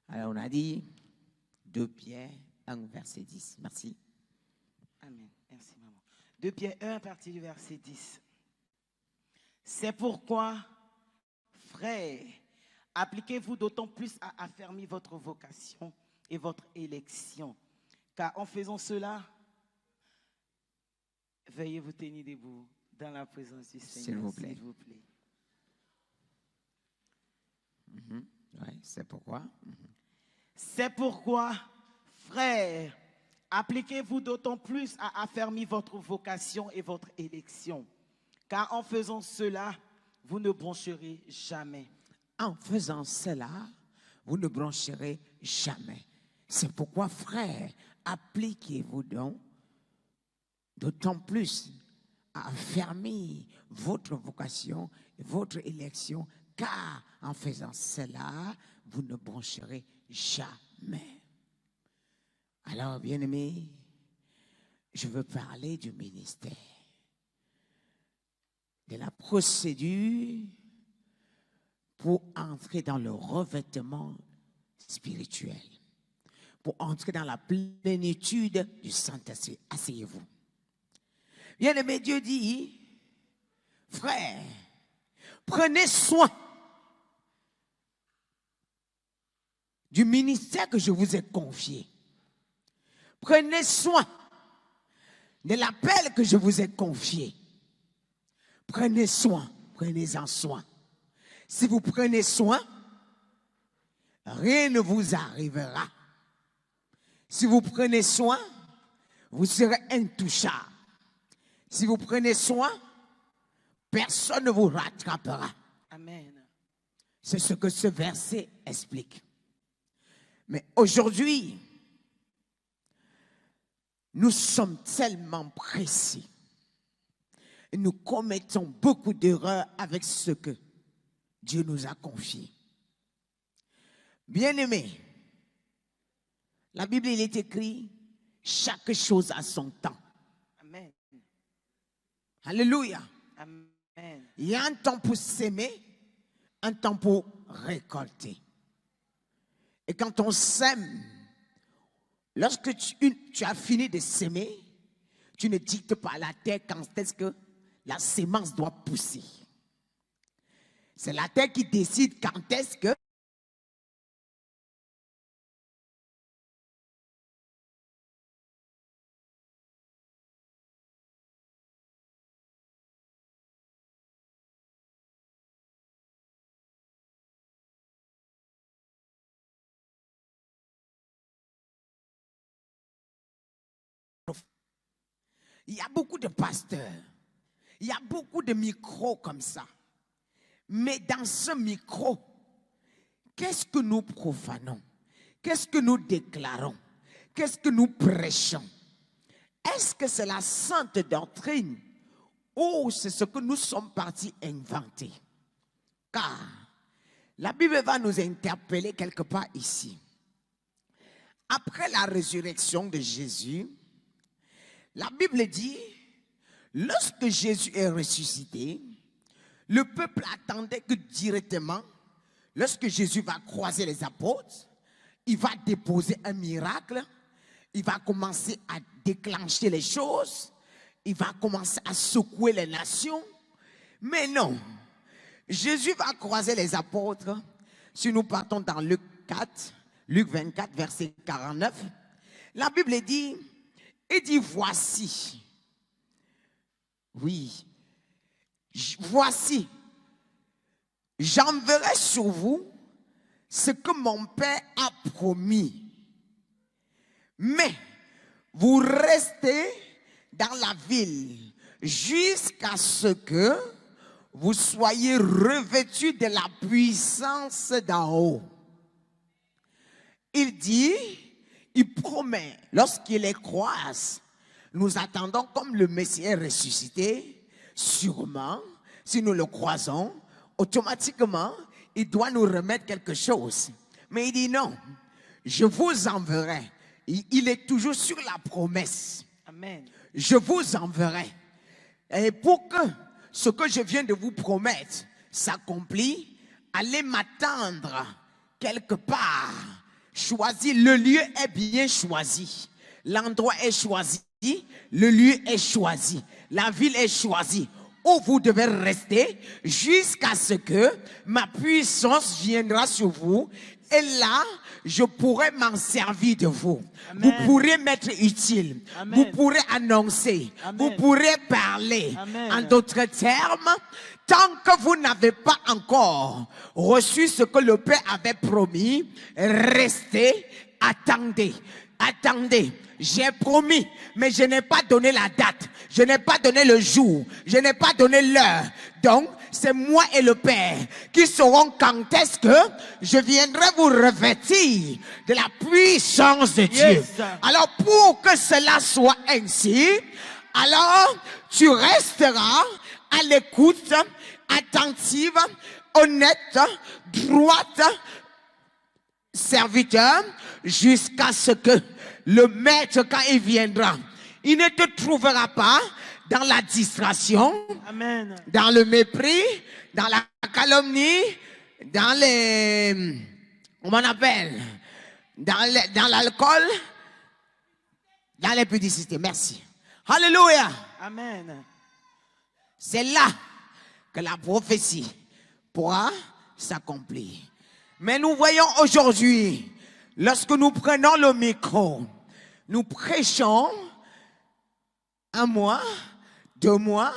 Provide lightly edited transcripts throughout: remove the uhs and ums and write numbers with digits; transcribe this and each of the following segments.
Alors on a dit 2 Pierre 1, verset 10. Merci. Amen. Merci, maman. 2 Pierre 1, à partir du verset 10. C'est pourquoi, frères, appliquez-vous d'autant plus à affermir votre vocation et votre élection. Car en faisant cela, veuillez vous tenir debout dans la présence du Seigneur. S'il vous plaît. S'il vous plaît. Oui, c'est pourquoi. C'est pourquoi, frères, appliquez-vous d'autant plus à affermir votre vocation et votre élection. Car en faisant cela, vous ne broncherez jamais. En faisant cela, vous ne broncherez jamais. C'est pourquoi, frères, appliquez-vous donc d'autant plus à affermir votre vocation et votre élection, car en faisant cela, vous ne broncherez jamais. Alors, bien-aimés, je veux parler du ministère, de la procédure pour entrer dans le revêtement spirituel, pour entrer dans la plénitude du Saint-Esprit. Asseyez-vous. Bien-aimé, Dieu dit, frère, prenez soin du ministère que je vous ai confié. Prenez soin de l'appel que je vous ai confié. Prenez soin, prenez-en soin. Si vous prenez soin, rien ne vous arrivera. Si vous prenez soin, vous serez intouchable. Si vous prenez soin, personne ne vous rattrapera. Amen. C'est ce que ce verset explique. Mais aujourd'hui, nous sommes tellement précis. Et nous commettons beaucoup d'erreurs avec ce que Dieu nous a confié. Bien-aimés, la Bible, il est écrit, chaque chose a son temps. Amen. Alléluia. Amen. Il y a un temps pour s'aimer, un temps pour récolter. Et quand on sème, lorsque tu as fini de s'aimer, tu ne dictes pas à la terre quand est-ce que la sémence doit pousser. C'est la terre qui décide quand est-ce que il y a beaucoup de pasteurs, il y a beaucoup de micros comme ça. Mais dans ce micro, qu'est-ce que nous profanons? Qu'est-ce que nous déclarons? Qu'est-ce que nous prêchons? Est-ce que c'est la sainte doctrine ou c'est ce que nous sommes partis inventer? Car la Bible va nous interpeller quelque part ici. Après la résurrection de Jésus, la Bible dit, lorsque Jésus est ressuscité, le peuple attendait que directement, lorsque Jésus va croiser les apôtres, il va déposer un miracle, il va commencer à déclencher les choses, il va commencer à secouer les nations. Mais non, Jésus va croiser les apôtres. Si nous partons dans Luc 24, verset 49, la Bible dit, il dit voici, oui, voici, j'enverrai sur vous ce que mon Père a promis. Mais vous restez dans la ville jusqu'à ce que vous soyez revêtus de la puissance d'en haut. Il dit, il promet, lorsqu'il les croise, nous attendons comme le Messie est ressuscité, sûrement, si nous le croisons, automatiquement, il doit nous remettre quelque chose. Mais il dit non, je vous enverrai. Il est toujours sur la promesse. Amen. Je vous enverrai. Et pour que ce que je viens de vous promettre s'accomplit, allez m'attendre quelque part choisi, le lieu est bien choisi. L'endroit est choisi, le lieu est choisi, la ville est choisie. Où vous devez rester jusqu'à ce que ma puissance viendra sur vous. Et là, je pourrai m'en servir de vous. Amen. Vous pourrez m'être utile. Amen. Vous pourrez annoncer. Amen. Vous pourrez parler. Amen. En d'autres termes, tant que vous n'avez pas encore reçu ce que le Père avait promis, restez, attendez. Attendez, j'ai promis, mais je n'ai pas donné la date, je n'ai pas donné le jour, je n'ai pas donné l'heure. Donc, c'est moi et le Père qui sauront quand est-ce que je viendrai vous revêtir de la puissance de Dieu. Yes. Alors, pour que cela soit ainsi, alors tu resteras à l'écoute, attentive, honnête, droite, serviteur, jusqu'à ce que le maître, quand il viendra, il ne te trouvera pas dans la distraction, Amen. dans le mépris, dans la calomnie, dans les, comment on appelle, dans l'alcool, dans les pudicités. Merci. Alléluia. Amen. C'est là que la prophétie pourra s'accomplir. Mais nous voyons aujourd'hui, lorsque nous prenons le micro, nous prêchons 1 mois, 2 mois,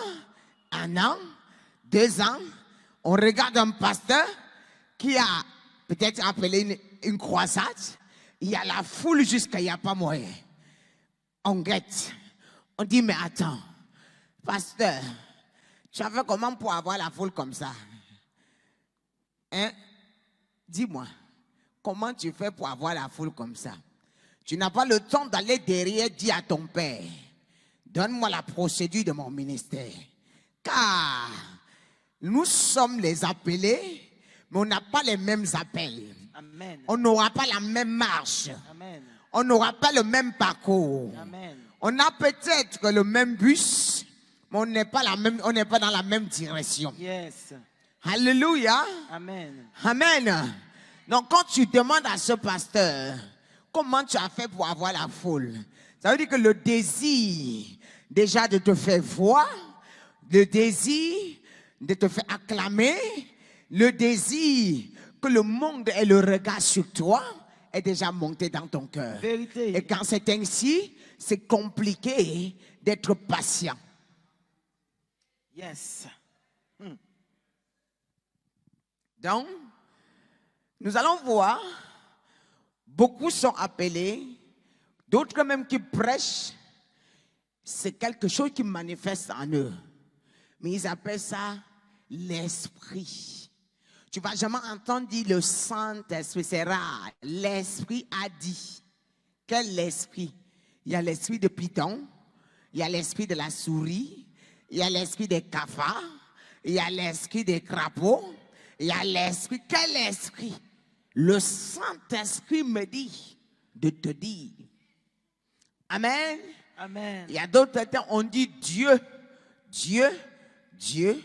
1 an, 2 ans. On regarde un pasteur qui a peut-être appelé une croisade. Il y a la foule jusqu'à il n'y a pas moyen. On guette. On dit, mais attends, pasteur, tu as fait comment pour avoir la foule comme ça? Hein? Dis-moi, comment tu fais pour avoir la foule comme ça? Tu n'as pas le temps d'aller derrière dire à ton père, donne-moi la procédure de mon ministère. Car nous sommes les appelés, mais on n'a pas les mêmes appels. Amen. On n'aura pas la même marche. Amen. On n'aura pas le même parcours. Amen. On a peut-être le même bus, mais on n'est pas dans la même direction. Yes. Alléluia. Amen. Amen. Donc quand tu demandes à ce pasteur, comment tu as fait pour avoir la foule? Ça veut dire que le désir déjà de te faire voir, le désir de te faire acclamer, le désir que le monde ait le regard sur toi est déjà monté dans ton cœur. Vérité. Et quand c'est ainsi, c'est compliqué d'être patient. Yes. Donc, nous allons voir, beaucoup sont appelés, d'autres même qui prêchent, c'est quelque chose qui manifeste en eux. Mais ils appellent ça l'esprit. Tu ne vas jamais entendre dire le Saint-Esprit, c'est rare. L'esprit a dit. Quel esprit? Il y a l'esprit de Python, il y a l'esprit de la souris, il y a l'esprit des cafards, il y a l'esprit des crapauds, il y a l'esprit. Quel esprit? Le Saint-Esprit me dit de te dire. Amen. Amen. Il y a d'autres temps, on dit Dieu, Dieu, Dieu,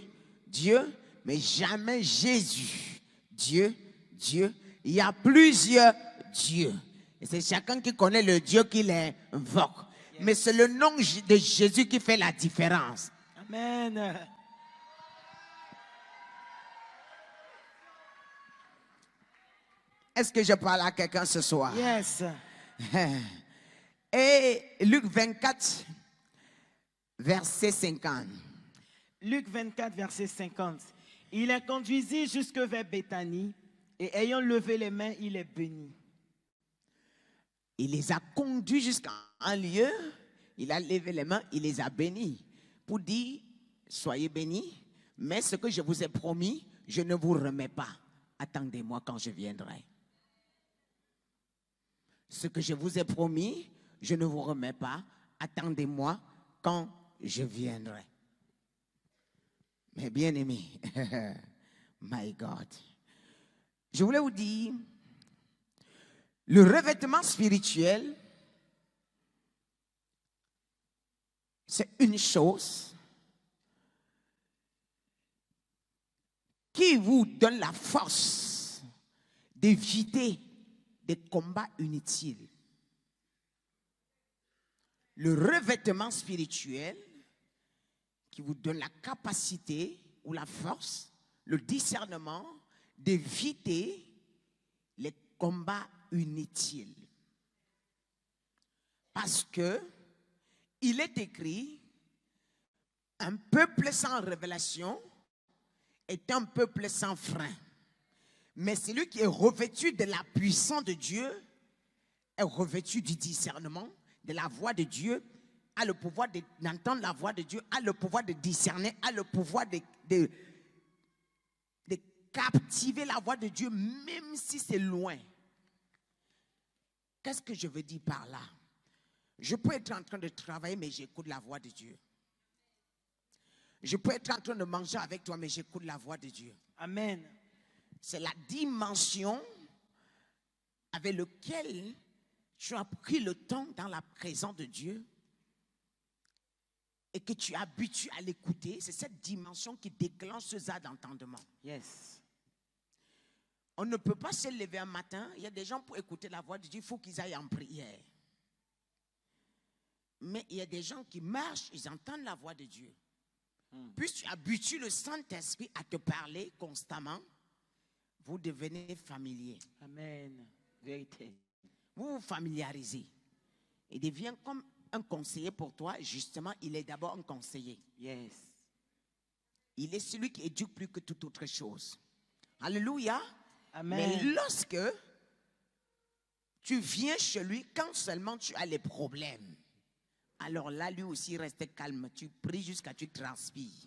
Dieu, mais jamais Jésus. Dieu, Dieu. Il y a plusieurs dieux. Et c'est chacun qui connaît le Dieu qu'il invoque. Yes. Mais c'est le nom de Jésus qui fait la différence. Amen. Est-ce que je parle à quelqu'un ce soir? Yes. Et Luc 24, verset 50. Luc 24, verset 50. Il les conduisit jusque vers Béthanie et ayant levé les mains, il les bénit. Il les a conduits jusqu'à un lieu, il a levé les mains, il les a bénis. Pour dire, soyez bénis, mais ce que je vous ai promis, je ne vous remets pas. Attendez-moi quand je viendrai. Ce que je vous ai promis, je ne vous remets pas. Attendez-moi quand je viendrai. Mais bien aimés, my God, je voulais vous dire, le revêtement spirituel, c'est une chose qui vous donne la force d'éviter des combats inutiles. Le revêtement spirituel qui vous donne la capacité ou la force, le discernement d'éviter les combats inutiles. Parce que il est écrit, un peuple sans révélation est un peuple sans frein. Mais celui qui est revêtu de la puissance de Dieu est revêtu du discernement, de la voix de Dieu, a le pouvoir d'entendre la voix de Dieu, a le pouvoir de discerner, a le pouvoir de captiver la voix de Dieu, même si c'est loin. Qu'est-ce que je veux dire par là? Je peux être en train de travailler, mais j'écoute la voix de Dieu. Je peux être en train de manger avec toi, mais j'écoute la voix de Dieu. Amen. C'est la dimension avec laquelle tu as pris le temps dans la présence de Dieu et que tu es habitué à l'écouter. C'est cette dimension qui déclenche ce âge d'entendement. Yes. On ne peut pas se lever un matin. Il y a des gens pour écouter la voix de Dieu, il faut qu'ils aillent en prière. Mais il y a des gens qui marchent, ils entendent la voix de Dieu. Puis tu habitues le Saint-Esprit à te parler constamment, vous devenez familier. Amen. Vérité. Vous vous familiarisez. Il devient comme un conseiller pour toi. Justement, il est d'abord un conseiller. Yes. Il est celui qui éduque plus que toute autre chose. Alléluia. Amen. Mais lorsque tu viens chez lui, quand seulement tu as les problèmes, alors là, lui aussi reste calme. Tu pries jusqu'à ce que tu transpires.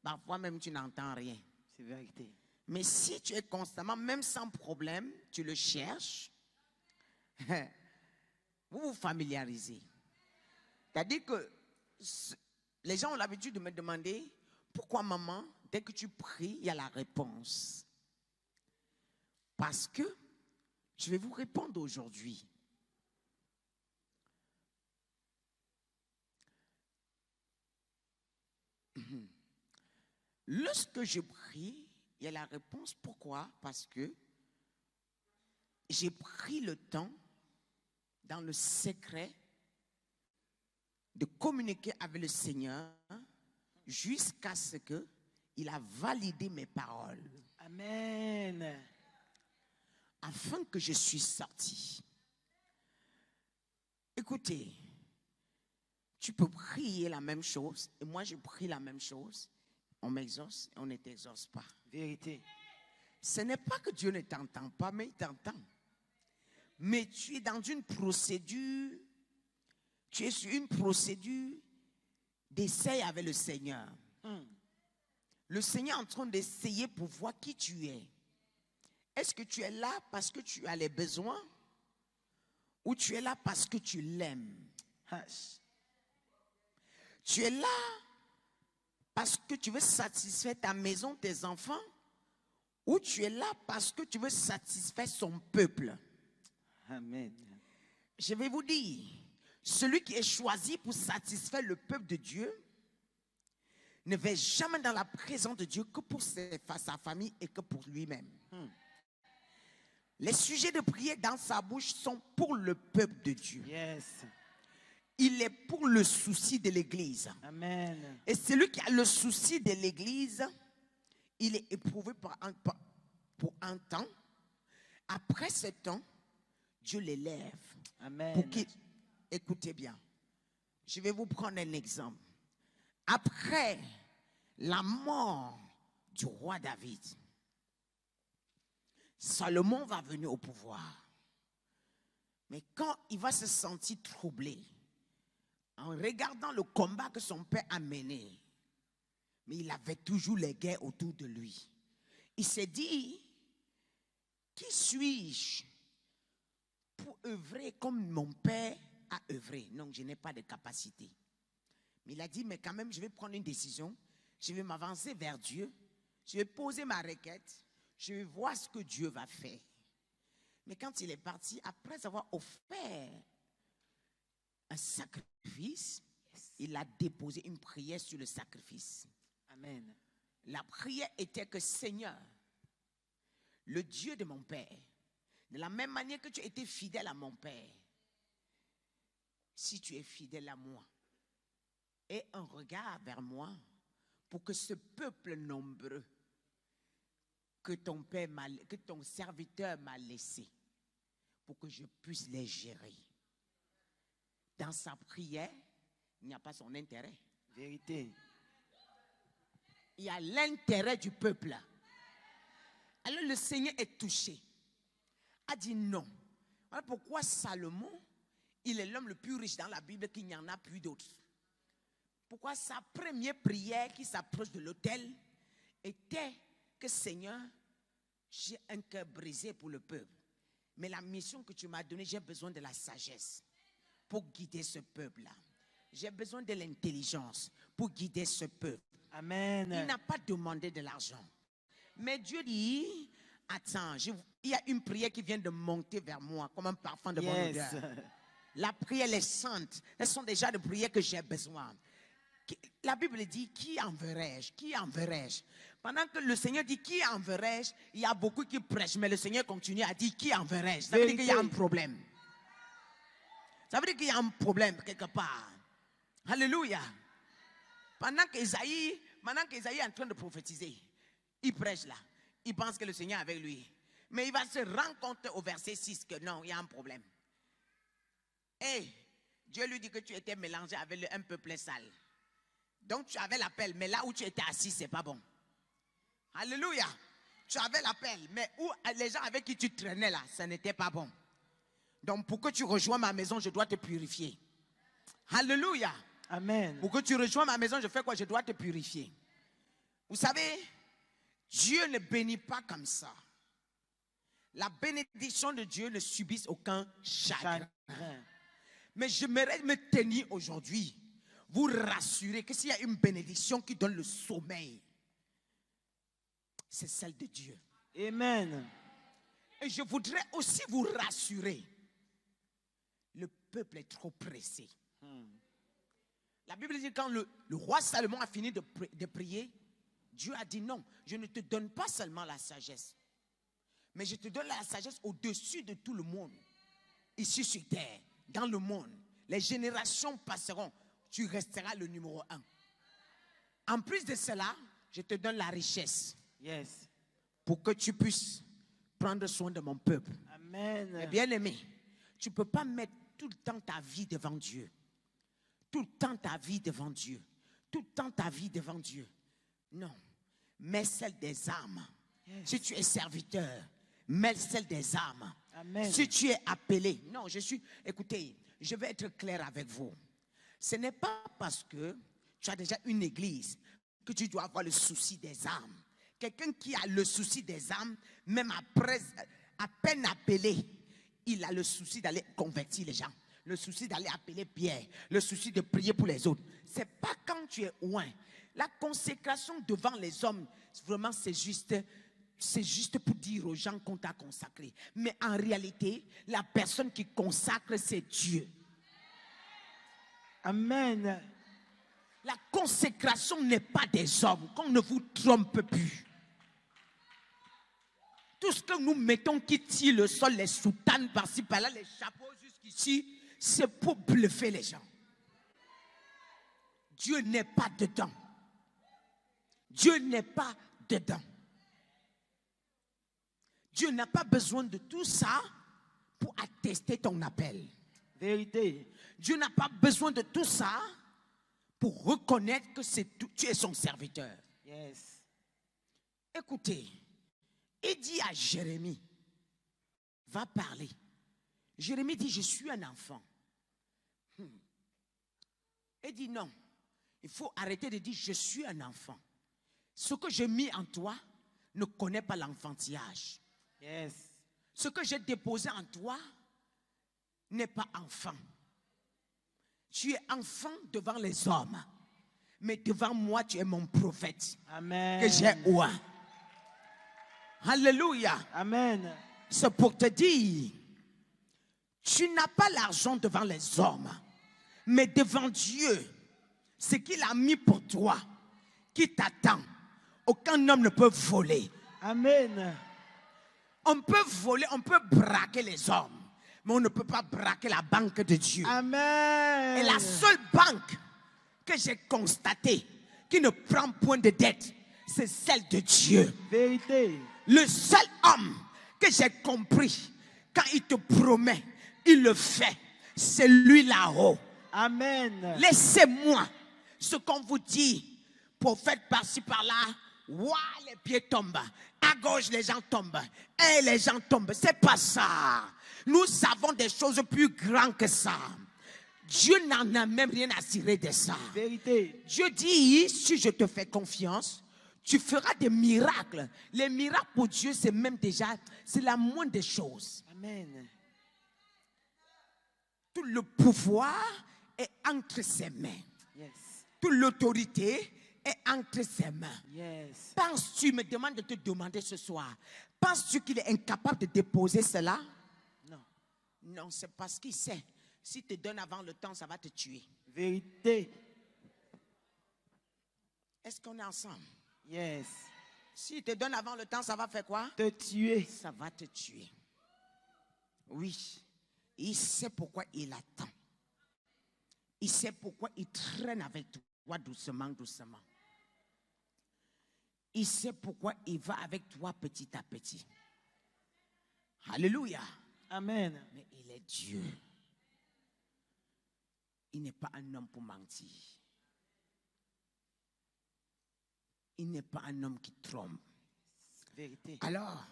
Parfois même, tu n'entends rien. C'est vérité. Mais si tu es constamment, même sans problème, tu le cherches, vous vous familiarisez. C'est-à-dire que les gens ont l'habitude de me demander, pourquoi maman, dès que tu pries, il y a la réponse. Parce que, je vais vous répondre aujourd'hui. Lorsque je prie, il y a la réponse. Pourquoi? Parce que j'ai pris le temps, dans le secret, de communiquer avec le Seigneur jusqu'à ce qu'il a validé mes paroles. Amen. Afin que je suis sorti. Écoutez, tu peux prier la même chose, et moi je prie la même chose. On m'exauce et on ne t'exauce pas. Vérité. Ce n'est pas que Dieu ne t'entend pas, mais il t'entend. Mais tu es dans une procédure, tu es sur une procédure d'essai avec le Seigneur. Le Seigneur est en train d'essayer pour voir qui tu es. Est-ce que tu es là parce que tu as les besoins ou tu es là parce que tu l'aimes? Tu es là parce que tu veux satisfaire ta maison, tes enfants, ou tu es là parce que tu veux satisfaire son peuple? Amen. Je vais vous dire, celui qui est choisi pour satisfaire le peuple de Dieu ne va jamais dans la présence de Dieu que pour sa famille et que pour lui-même. Les sujets de prière dans sa bouche sont pour le peuple de Dieu. Yes. Il est pour le souci de l'Église. Amen. Et celui qui a le souci de l'Église, il est éprouvé pour un temps. Après ce temps, Dieu l'élève. Amen. Pour qu'il, écoutez bien, je vais vous prendre un exemple. Après la mort du roi David, Salomon va venir au pouvoir. Mais quand il va se sentir troublé, en regardant le combat que son père a mené, mais il avait toujours les guerres autour de lui. Il s'est dit, qui suis-je pour œuvrer comme mon père a œuvré? Non, je n'ai pas de capacité. Mais il a dit, mais quand même, je vais prendre une décision. Je vais m'avancer vers Dieu. Je vais poser ma requête. Je vais voir ce que Dieu va faire. Mais quand il est parti, après avoir offert un sacrifice, il a déposé une prière sur le sacrifice. Amen. La prière était que, Seigneur, le Dieu de mon père, De la même manière que tu as été fidèle à mon père, si tu es fidèle à moi, aie un regard vers moi pour que ce peuple nombreux que ton serviteur m'a laissé, pour que je puisse les gérer. Dans sa prière, il n'y a pas son intérêt. Vérité. Il y a l'intérêt du peuple. Alors le Seigneur est touché. A dit non. Voilà pourquoi Salomon, il est l'homme le plus riche dans la Bible, qu'il n'y en a plus d'autres. Pourquoi sa première prière qui s'approche de l'autel était que Seigneur, j'ai un cœur brisé pour le peuple. Mais la mission que tu m'as donnée, j'ai besoin de la sagesse pour guider ce peuple-là. J'ai besoin de l'intelligence pour guider ce peuple. Amen. Il n'a pas demandé de l'argent. Mais Dieu dit, attends, il y a une prière qui vient de monter vers moi comme un parfum de bonne odeur. La prière, les saintes, elles sont déjà des prières que j'ai besoin. La Bible dit, qui enverrai-je? Qui enverrai-je? Pendant que le Seigneur dit, qui enverrai-je? Il y a beaucoup qui prêchent, mais le Seigneur continue à dire, qui enverrai-je? Ça veut dire qu'il y a un problème. Ça veut dire qu'il y a un problème quelque part. Alléluia. Pendant qu'Ésaïe est en train de prophétiser, il prêche là. Il pense que le Seigneur est avec lui. Mais il va se rendre compte au verset 6 que non, il y a un problème. Et Dieu lui dit que tu étais mélangé avec un peuple sale. Donc tu avais l'appel, mais là où tu étais assis, c'est pas bon. Alléluia. Tu avais l'appel, mais où les gens avec qui tu traînais là, ça n'était pas bon. Donc pour que tu rejoignes ma maison, je dois te purifier. Alléluia. Amen. Pour que tu rejoignes ma maison, je fais quoi? Je dois te purifier. Vous savez, Dieu ne bénit pas comme ça. La bénédiction de Dieu ne subit aucun chagrin. Mais j'aimerais me tenir aujourd'hui, vous rassurer que s'il y a une bénédiction qui donne le sommeil, c'est celle de Dieu. Amen. Et je voudrais aussi vous rassurer. Le peuple est trop pressé. La Bible dit que quand le roi Salomon a fini de prier, Dieu a dit non, je ne te donne pas seulement la sagesse, mais je te donne la sagesse au-dessus de tout le monde. Ici sur terre, dans le monde, les générations passeront, tu resteras le numéro 1. En plus de cela, je te donne la richesse. Yes. Pour que tu puisses prendre soin de mon peuple. Amen. Mais bien aimé, tu ne peux pas mettre tout le temps ta vie devant Dieu. Tout le temps ta vie devant Dieu. Tout le temps ta vie devant Dieu. Non. Mets celle des âmes. Yes. Si tu es serviteur, mets celle des âmes. Amen. Si tu es appelé. Non, écoutez, je vais être clair avec vous. Ce n'est pas parce que tu as déjà une église que tu dois avoir le souci des âmes. Quelqu'un qui a le souci des âmes, même après, à peine appelé, il a le souci d'aller convertir les gens. Le souci d'aller appeler Pierre. Le souci de prier pour les autres. Ce n'est pas quand tu es loin. La consécration devant les hommes, vraiment, c'est juste pour dire aux gens qu'on t'a consacré. Mais en réalité, la personne qui consacre, c'est Dieu. Amen. La consécration n'est pas des hommes. Qu'on ne vous trompe plus. Tout ce que nous mettons qui tire le sol, les soutanes par-ci, par-là, les chapeaux jusqu'ici, c'est pour bluffer les gens. Dieu n'est pas dedans. Dieu n'est pas dedans. Dieu n'a pas besoin de tout ça pour attester ton appel. Vérité. Dieu n'a pas besoin de tout ça pour reconnaître que tu es son serviteur. Yes. Écoutez, il dit à Jérémie, va parler. Jérémie dit, je suis un enfant. Il dit non, il faut arrêter de dire, je suis un enfant. Ce que j'ai mis en toi ne connaît pas l'enfantillage. Yes. Ce que j'ai déposé en toi n'est pas enfant. Tu es enfant devant les hommes, mais devant moi, tu es mon prophète. Amen. Que j'ai oint. Alléluia. Amen. C'est pour te dire, tu n'as pas l'argent devant les hommes, mais devant Dieu, ce qu'il a mis pour toi, qui t'attend, aucun homme ne peut voler. Amen. On peut voler, on peut braquer les hommes, mais on ne peut pas braquer la banque de Dieu. Amen. Et la seule banque que j'ai constatée qui ne prend point de dette, c'est celle de Dieu. Vérité. Le seul homme que j'ai compris, quand il te promet, il le fait. C'est lui là-haut. Amen. Laissez-moi ce qu'on vous dit. Prophète par-ci par-là. Ouah, les pieds tombent. À gauche, les gens tombent. Et les gens tombent. C'est pas ça. Nous avons des choses plus grandes que ça. Dieu n'en a même rien à cirer de ça. Vérité. Dieu dit, si je te fais confiance, tu feras des miracles. Les miracles pour Dieu, c'est même déjà, c'est la moindre des choses. Amen. Tout le pouvoir est entre ses mains. Yes. Toute l'autorité est entre ses mains. Yes. Penses-tu, me demande de te demander ce soir, penses-tu qu'il est incapable de déposer cela? Non. Non, c'est parce qu'il sait. S'il te donne avant le temps, ça va te tuer. Vérité. Est-ce qu'on est ensemble? Yes. S'il te donne avant le temps, ça va faire quoi? Te tuer. Ça va te tuer. Oui. Il sait pourquoi il attend. Il sait pourquoi il traîne avec toi doucement, doucement. Il sait pourquoi il va avec toi petit à petit. Alléluia. Amen. Mais il est Dieu. Il n'est pas un homme pour mentir. Il n'est pas un homme qui trompe. Vérité. Alors,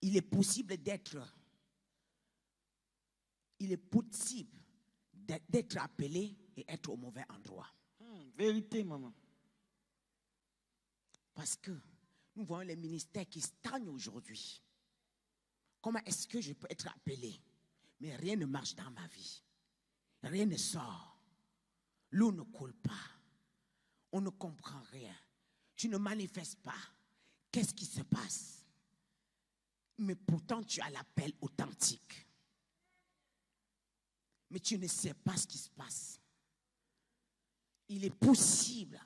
il est possible d'être appelé et être au mauvais endroit. Vérité, maman. Parce que nous voyons les ministères qui stagnent aujourd'hui. Comment est-ce que je peux être appelé? Mais rien ne marche dans ma vie. Rien ne sort. L'eau ne coule pas. On ne comprend rien. Tu ne manifestes pas. Qu'est-ce qui se passe? Mais pourtant, tu as l'appel authentique. Mais tu ne sais pas ce qui se passe. Il est possible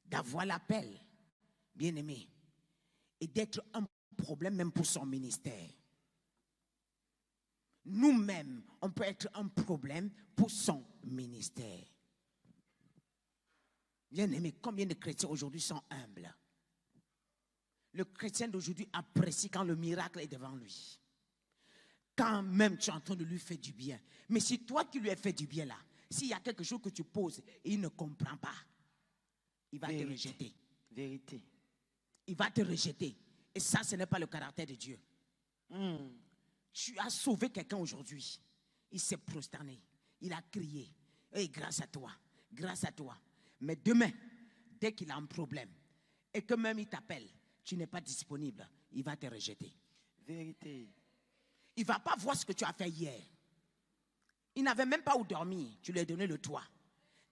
d'avoir l'appel, bien-aimé, et d'être un problème même pour son ministère. Nous-mêmes, on peut être un problème pour son ministère. Bien-aimé, combien de chrétiens aujourd'hui sont humbles? Le chrétien d'aujourd'hui apprécie quand le miracle est devant lui. Quand même tu es en train de lui faire du bien. Mais si toi qui lui as fait du bien là, s'il y a quelque chose que tu poses et il ne comprend pas, il va te rejeter. Vérité. Il va te rejeter. Et ça, ce n'est pas le caractère de Dieu. Tu as sauvé quelqu'un aujourd'hui. Il s'est prosterné. Il a crié. Et grâce à toi. Grâce à toi. Mais demain, dès qu'il a un problème et que même il t'appelle, tu n'es pas disponible, il va te rejeter. Vérité. Il ne va pas voir ce que tu as fait hier. Il n'avait même pas où dormir. Tu lui as donné le toit.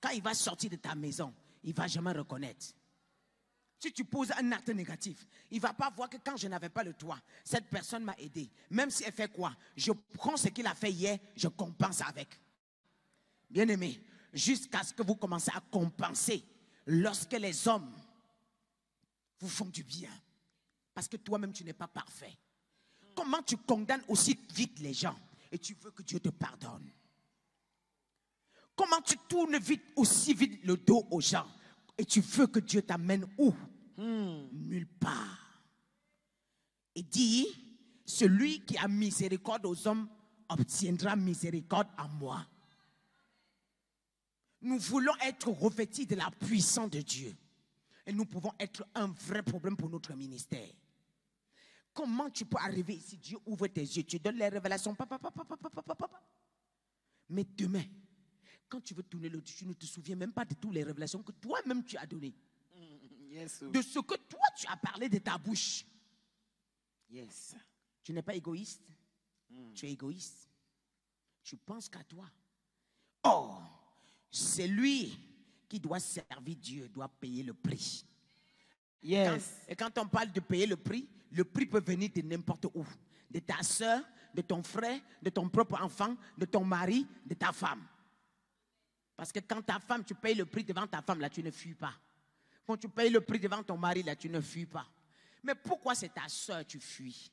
Quand il va sortir de ta maison, il ne va jamais reconnaître. Si tu poses un acte négatif, il ne va pas voir que quand je n'avais pas le toit, cette personne m'a aidé. Même si elle fait quoi, je prends ce qu'il a fait hier, je compense avec. Bien-aimé, jusqu'à ce que vous commencez à compenser lorsque les hommes vous font du bien. Parce que toi-même, tu n'es pas parfait. Comment tu condamnes aussi vite les gens et tu veux que Dieu te pardonne? Comment tu tournes aussi vite le dos aux gens et tu veux que Dieu t'amène où? Nulle part. Et dit, celui qui a miséricorde aux hommes obtiendra miséricorde à moi. Nous voulons être revêtis de la puissance de Dieu. Et nous pouvons être un vrai problème pour notre ministère. Comment tu peux arriver ici? Dieu ouvre tes yeux, tu donnes les révélations. Mais demain, quand tu veux tourner le dos, tu ne te souviens même pas de toutes les révélations que toi-même tu as données. Yes. De ce que toi tu as parlé de ta bouche. Yes. Tu n'es pas égoïste. Tu es égoïste. Tu penses qu'à toi. Oh, c'est lui qui doit servir Dieu, doit payer le prix. Yes. Et quand on parle de payer le prix peut venir de n'importe où. De ta soeur, de ton frère, de ton propre enfant, de ton mari, de ta femme. Parce que quand ta femme, tu payes le prix devant ta femme, là, tu ne fuis pas. Quand tu payes le prix devant ton mari, là, tu ne fuis pas. Mais pourquoi c'est ta soeur, tu fuis?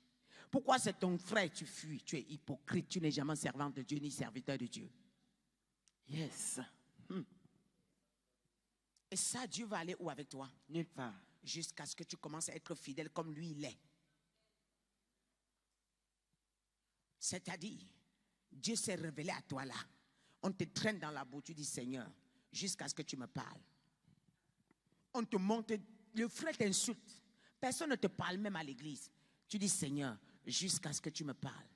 Pourquoi c'est ton frère, tu fuis? Tu es hypocrite, tu n'es jamais servant de Dieu ni serviteur de Dieu. Yes. Et ça, Dieu va aller où avec toi? Nulle part. Jusqu'à ce que tu commences à être fidèle comme lui, il est. C'est-à-dire, Dieu s'est révélé à toi là. On te traîne dans la boue, tu dis Seigneur, jusqu'à ce que tu me parles. On te monte, le frère t'insulte. Personne ne te parle même à l'église. Tu dis Seigneur, jusqu'à ce que tu me parles.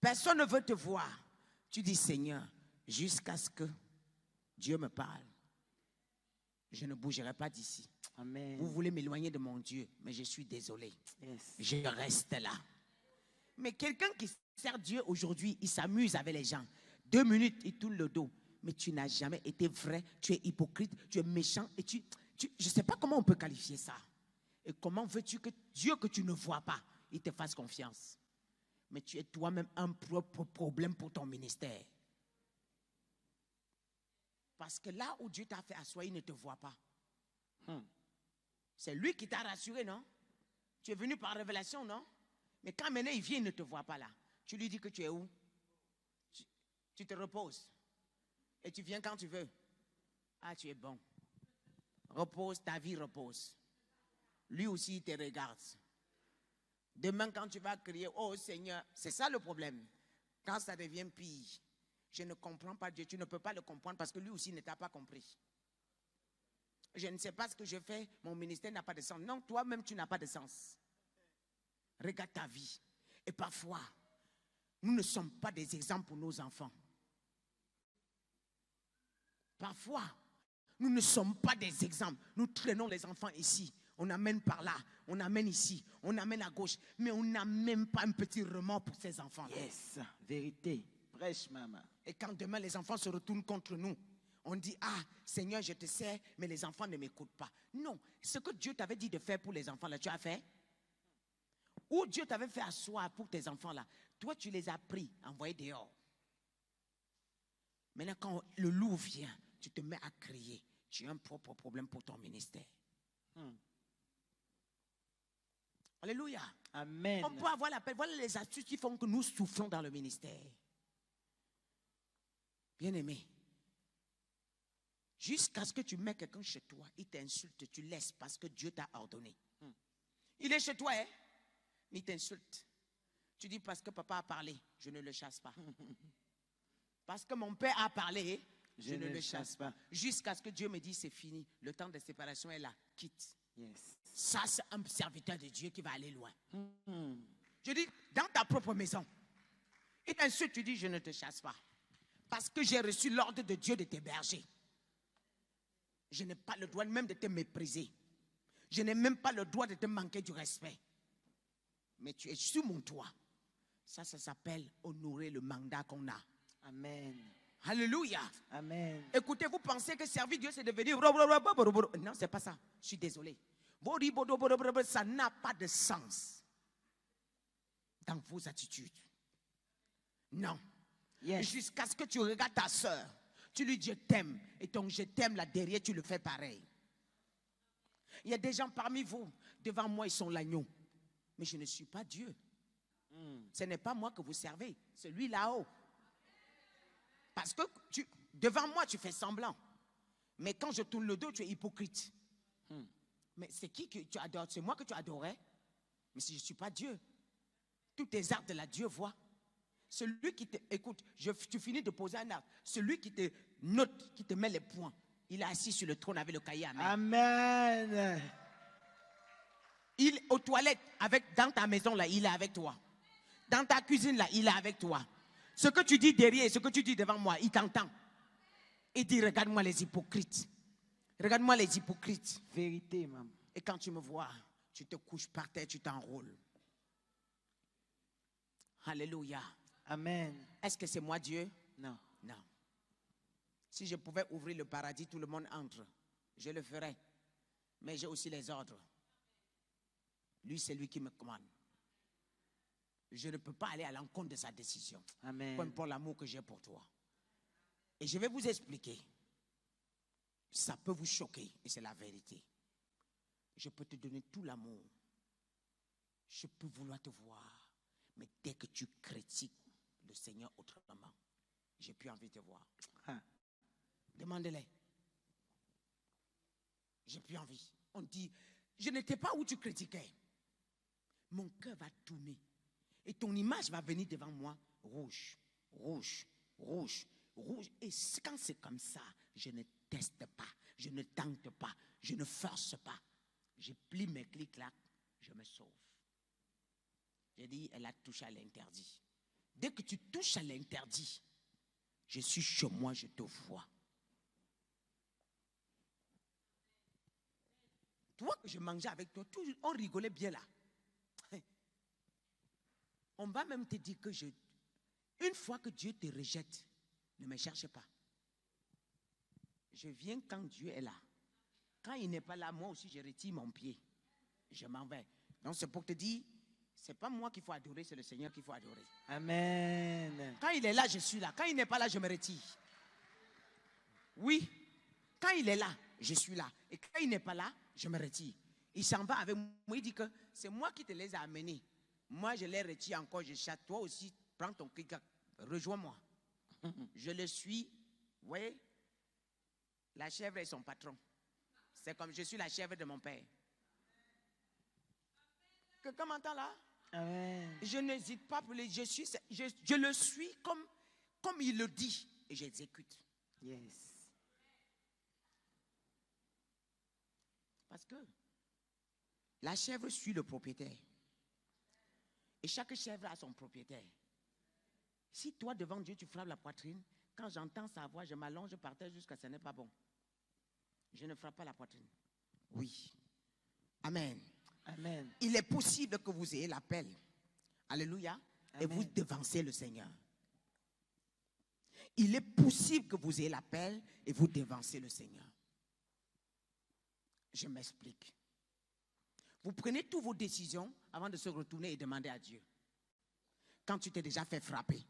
Personne ne veut te voir. Tu dis Seigneur, jusqu'à ce que Dieu me parle. Je ne bougerai pas d'ici. Amen. Vous voulez m'éloigner de mon Dieu, mais je suis désolé. Yes. Je reste là. Mais quelqu'un qui sert Dieu aujourd'hui, il s'amuse avec les gens. 2 minutes, il tourne le dos. Mais tu n'as jamais été vrai, tu es hypocrite, tu es méchant. Et je ne sais pas comment on peut qualifier ça. Et comment veux-tu que Dieu que tu ne vois pas, il te fasse confiance? Mais tu es toi-même un propre problème pour ton ministère. Parce que là où Dieu t'a fait asseoir, il ne te voit pas. C'est lui qui t'a rassuré, non? Tu es venu par révélation, non? Mais quand maintenant il vient, il ne te voit pas là. Tu lui dis que tu es où? Tu te reposes. Et tu viens quand tu veux. Ah, tu es bon. Repose, ta vie repose. Lui aussi, il te regarde. Demain, quand tu vas crier, oh Seigneur, c'est ça le problème. Quand ça devient pire, je ne comprends pas Dieu. Tu ne peux pas le comprendre parce que lui aussi ne t'a pas compris. Je ne sais pas ce que je fais, mon ministère n'a pas de sens. Non, toi-même, tu n'as pas de sens. Regarde ta vie. Et parfois, nous ne sommes pas des exemples pour nos enfants. Parfois, nous ne sommes pas des exemples. Nous traînons les enfants ici. On amène par là, on amène ici, on amène à gauche. Mais on n'a même pas un petit remords pour ces enfants-là. Yes. Vérité. Prêche, maman. Et quand demain les enfants se retournent contre nous, on dit, ah, Seigneur, je te sers, mais les enfants ne m'écoutent pas. Non, ce que Dieu t'avait dit de faire pour les enfants, là, tu as fait. Ou Dieu t'avait fait asseoir pour tes enfants, là. Toi, tu les as pris, envoyés dehors. Maintenant, quand le loup vient, tu te mets à crier. Tu as un propre problème pour ton ministère. Alléluia. Amen. On peut avoir la paix. Voilà les astuces qui font que nous souffrons dans le ministère. Bien-aimé, jusqu'à ce que tu mets quelqu'un chez toi, il t'insulte, tu laisses parce que Dieu t'a ordonné. Il est chez toi, hein? Il t'insulte. Tu dis parce que papa a parlé, je ne le chasse pas. Parce que mon père a parlé, je ne le chasse pas. Jusqu'à ce que Dieu me dise c'est fini, le temps de séparation est là, quitte. Yes. Ça, c'est un serviteur de Dieu qui va aller loin. Je dis, dans ta propre maison, il t'insulte, tu dis je ne te chasse pas. Parce que j'ai reçu l'ordre de Dieu de t'héberger. Je n'ai pas le droit même de te mépriser. Je n'ai même pas le droit de te manquer du respect. Mais tu es sous mon toit. Ça s'appelle honorer le mandat qu'on a. Amen. Alléluia. Amen. Écoutez, vous pensez que servir Dieu, c'est de venir... Non, c'est pas ça. Je suis désolé. Ça n'a pas de sens dans vos attitudes. Non. Yes. Jusqu'à ce que tu regardes ta soeur, tu lui dis je t'aime, et ton je t'aime là derrière, tu le fais pareil. Il y a des gens parmi vous, devant moi, ils sont l'agneau. Mais je ne suis pas Dieu. Ce n'est pas moi que vous servez, c'est lui là-haut. Parce que devant moi, tu fais semblant. Mais quand je tourne le dos, tu es hypocrite. Mais c'est qui que tu adores? C'est moi que tu adorais. Mais si je ne suis pas Dieu, tous tes actes de la Dieu voit. Celui qui te... Écoute, tu finis de poser un acte. Celui qui te note, qui te met les points, il est assis sur le trône avec le cahier à main. Amen. Il est aux toilettes, dans ta maison, là, il est avec toi. Dans ta cuisine, là, il est avec toi. Ce que tu dis derrière, ce que tu dis devant moi, il t'entend. Il dit, regarde-moi les hypocrites. Regarde-moi les hypocrites. Vérité, maman. Et quand tu me vois, tu te couches par terre, tu t'enrôles. Alléluia. Amen. Est-ce que c'est moi Dieu? Non. Non. Si je pouvais ouvrir le paradis, tout le monde entre. Je le ferais. Mais j'ai aussi les ordres. Lui, c'est lui qui me commande. Je ne peux pas aller à l'encontre de sa décision. Amen. Peu importe l'amour que j'ai pour toi. Et je vais vous expliquer. Ça peut vous choquer, et c'est la vérité. Je peux te donner tout l'amour. Je peux vouloir te voir, mais dès que tu critiques le Seigneur autrement, j'ai plus envie de te voir. Ah. Demande-les. J'ai plus envie. On dit, je n'étais pas où tu critiquais. Mon cœur va tourner. Et ton image va venir devant moi, rouge, rouge, rouge, rouge. Et quand c'est comme ça, je ne teste pas, je ne tente pas, je ne force pas. Je plie mes clics-clacs, je me sauve. J'ai dit, elle a touché à l'interdit. Dès que tu touches à l'interdit, je suis chez moi, je te vois. Toi que je mangeais avec toi, on rigolait bien là. On va même te dire que une fois que Dieu te rejette, ne me cherche pas. Je viens quand Dieu est là. Quand il n'est pas là, moi aussi je retire mon pied. Je m'en vais. Donc c'est pour te dire, c'est pas moi qu'il faut adorer, c'est le Seigneur qu'il faut adorer. Amen. Quand il est là, je suis là. Quand il n'est pas là, je me retire. Oui. Quand il est là, je suis là. Et quand il n'est pas là, je me retire. Il s'en va avec moi. Il dit que c'est moi qui te les ai amenés. Moi, je les retire encore. Je chatte. Toi aussi, prends ton clic. Rejoins-moi. Je le suis. Vous voyez? La chèvre est son patron. C'est comme je suis la chèvre de mon père. Quelqu'un m'entend là? Amen. Je n'hésite pas pour je le suis comme il le dit et j'exécute. Yes. Parce que la chèvre suit le propriétaire. Et chaque chèvre a son propriétaire. Si toi, devant Dieu, tu frappes la poitrine, quand j'entends sa voix, je m'allonge par terre jusqu'à ce n'est pas bon. Je ne frappe pas la poitrine. Oui. Amen. Amen. Il est possible que vous ayez l'appel. Alléluia. Et Amen. vous devancez le Seigneur. Il est possible que vous ayez l'appel et vous devancez le Seigneur. Je m'explique. Vous prenez toutes vos décisions avant de se retourner et demander à Dieu. Quand tu t'es déjà fait frapper.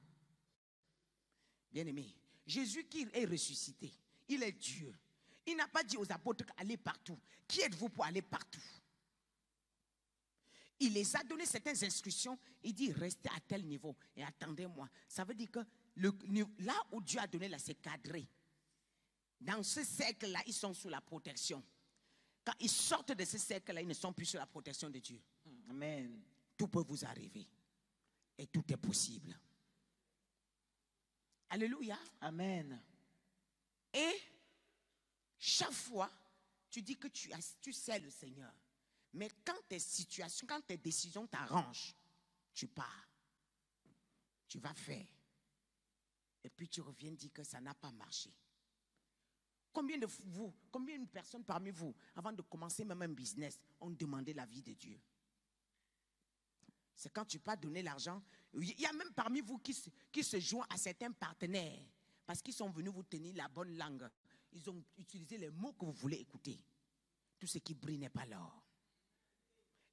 Bien-aimé, Jésus qui est ressuscité, il est Dieu. Il n'a pas dit aux apôtres d'aller partout. Qui êtes-vous pour aller partout? Il les a donné certaines instructions. Il dit, restez à tel niveau et attendez-moi. Ça veut dire que là où Dieu a donné, là, c'est cadré. Dans ce cercle-là, ils sont sous la protection. Quand ils sortent de ce cercle-là, ils ne sont plus sous la protection de Dieu. Amen. Tout peut vous arriver. Et tout est possible. Alléluia. Amen. Et chaque fois, tu dis que tu sais le Seigneur. Mais quand tes situations, quand tes décisions t'arrangent, tu pars. Tu vas faire. Et puis tu reviens dire que ça n'a pas marché. Combien de personnes parmi vous, avant de commencer même un business, ont demandé la vie de Dieu? C'est quand tu pas donner l'argent. Il y a même parmi vous qui se joignent à certains partenaires parce qu'ils sont venus vous tenir la bonne langue. Ils ont utilisé les mots que vous voulez écouter. Tout ce qui brille n'est pas l'or.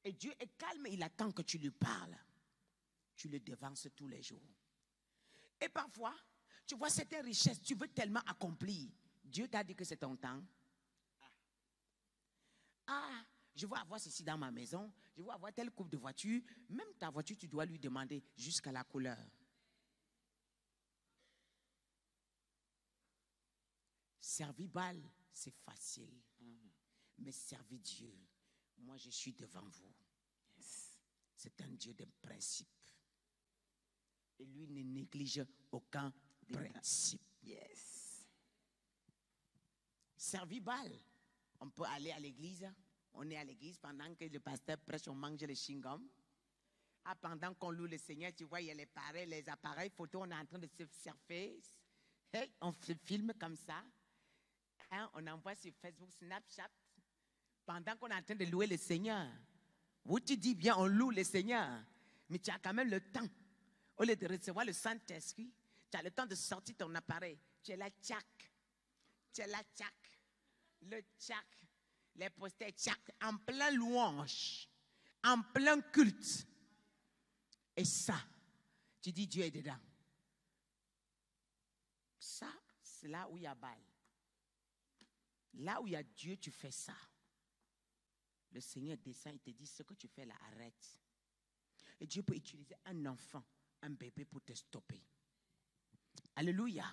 Et Dieu est calme, il attend que tu lui parles. Tu le devances tous les jours. Et parfois, tu vois certaines richesses, tu veux tellement accomplir. Dieu t'a dit que c'est ton temps. Je veux avoir ceci dans ma maison. Je veux avoir telle coupe de voiture. Même ta voiture, tu dois lui demander jusqu'à la couleur. Servir Baal, c'est facile. Mais servir Dieu, moi je suis devant vous. Yes. C'est un Dieu de principe. Et lui ne néglige aucun principe. Yes. Servir Baal, on peut aller à l'église. On est à l'église pendant que le pasteur prêche, on mange le chewing-gum. Pendant qu'on loue le Seigneur, tu vois, il y a les appareils photo, on est en train de se surfer. Hey, on se filme comme ça. On envoie sur Facebook, Snapchat. Pendant qu'on est en train de louer le Seigneur. Vous tu dis bien, on loue le Seigneur. Mais tu as quand même le temps. Au lieu de recevoir le Saint-Esprit, tu as le temps de sortir ton appareil. Tu es là, tchac. Tu es là, tchac. Le tchac. Les posters, tchac. En plein louange. En plein culte. Et ça, tu dis Dieu est dedans. Ça, c'est là où il y a Baal. Là où il y a Dieu, tu fais ça. Le Seigneur descend et te dit, ce que tu fais là, arrête. Et Dieu peut utiliser un enfant, un bébé pour te stopper. Alléluia.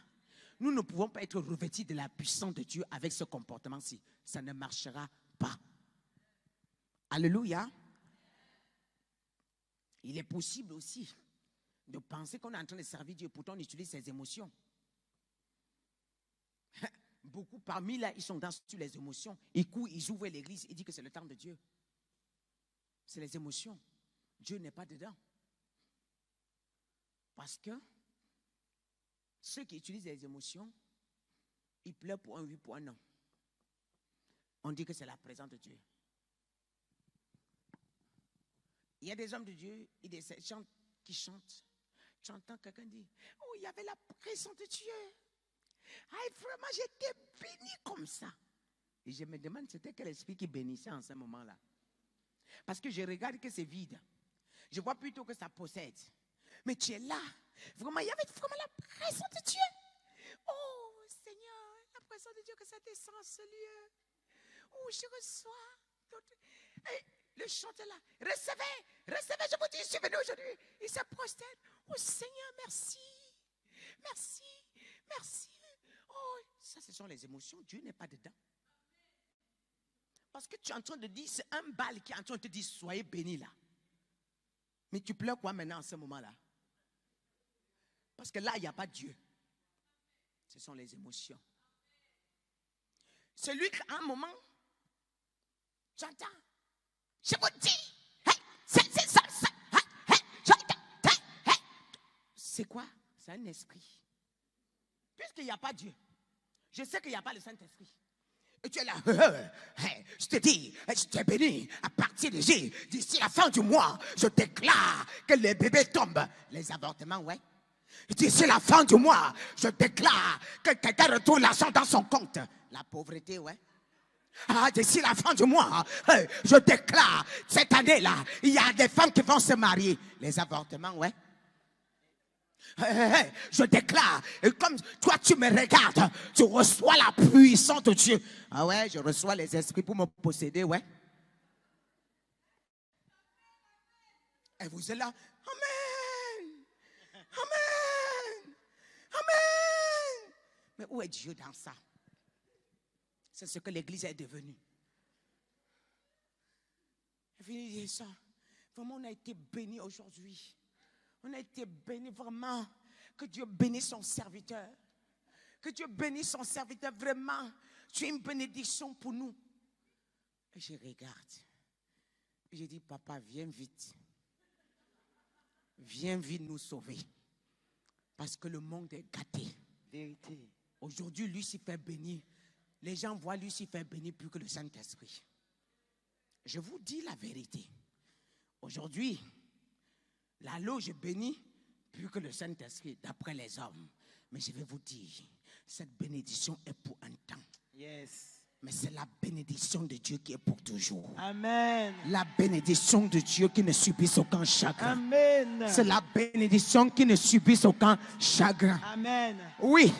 Nous ne pouvons pas être revêtis de la puissance de Dieu avec ce comportement-ci. Ça ne marchera pas. Alléluia. Il est possible aussi de penser qu'on est en train de servir Dieu, pourtant on utilise ses émotions. Beaucoup parmi là, ils sont sur les émotions. Ils courent, ils ouvrent l'église, ils disent que c'est le temps de Dieu. C'est les émotions. Dieu n'est pas dedans. Parce que ceux qui utilisent les émotions, ils pleurent pour un oui, pour un non. On dit que c'est la présence de Dieu. Il y a des hommes de Dieu, qui chantent. Tu entends quelqu'un dire, oh, il y avait la présence de Dieu. Ah, vraiment, j'étais béni comme ça. Et je me demande, c'était quel esprit qui bénissait en ce moment-là. Parce que je regarde que c'est vide. Je vois plutôt que ça possède. Mais tu es là. Vraiment, il y avait vraiment la présence de Dieu. Oh, Seigneur, la présence de Dieu, que ça descend en ce lieu. Oh, je reçois. Et le chanteur là, recevez, je vous dis, je suis venu aujourd'hui. Il se prosterne. Oh, Seigneur, merci. Merci, merci. Oh, ça, ce sont les émotions. Dieu n'est pas dedans. Parce que tu es en train de dire, c'est un bal qui est en train de te dire, soyez bénis là. Mais tu pleures quoi maintenant en ce moment-là? Parce que là, il n'y a pas Dieu. Ce sont les émotions. Celui qui, à un moment, j'entends, je vous dis, c'est quoi? C'est un esprit. Puisqu'il n'y a pas Dieu, je sais qu'il n'y a pas le Saint-Esprit. Et tu es là, je te dis, je t'ai béni à partir d'ici la fin du mois, je déclare que les bébés tombent. Les avortements, ouais. D'ici la fin du mois, je déclare que quelqu'un retourne l'argent dans son compte. La pauvreté, ouais. Ah, d'ici la fin du mois, je déclare, cette année-là, il y a des femmes qui vont se marier. Les avortements, ouais. Je déclare, et comme toi tu me regardes, tu reçois la puissance de Dieu. Ah ouais, je reçois les esprits pour me posséder, ouais. Et vous êtes là, amen, amen, amen. Mais où est Dieu dans ça? C'est ce que l'église est devenue. Et puis il dit ça, vraiment on a été bénis aujourd'hui. On a été bénis vraiment. Que Dieu bénisse son serviteur. Que Dieu bénisse son serviteur vraiment. Tu es une bénédiction pour nous. Et je regarde. Et je dis, papa, viens vite. Viens vite nous sauver. Parce que le monde est gâté. Vérité. Aujourd'hui, Lucifer béni. Les gens voient Lucifer béni plus que le Saint-Esprit. Je vous dis la vérité. Aujourd'hui, la loge bénit plus que le Saint-Esprit, d'après les hommes. Mais je vais vous dire, cette bénédiction est pour un temps. Yes. Mais c'est la bénédiction de Dieu qui est pour toujours. Amen. La bénédiction de Dieu qui ne subisse aucun chagrin. Amen. C'est la bénédiction qui ne subisse aucun chagrin. Amen. Oui.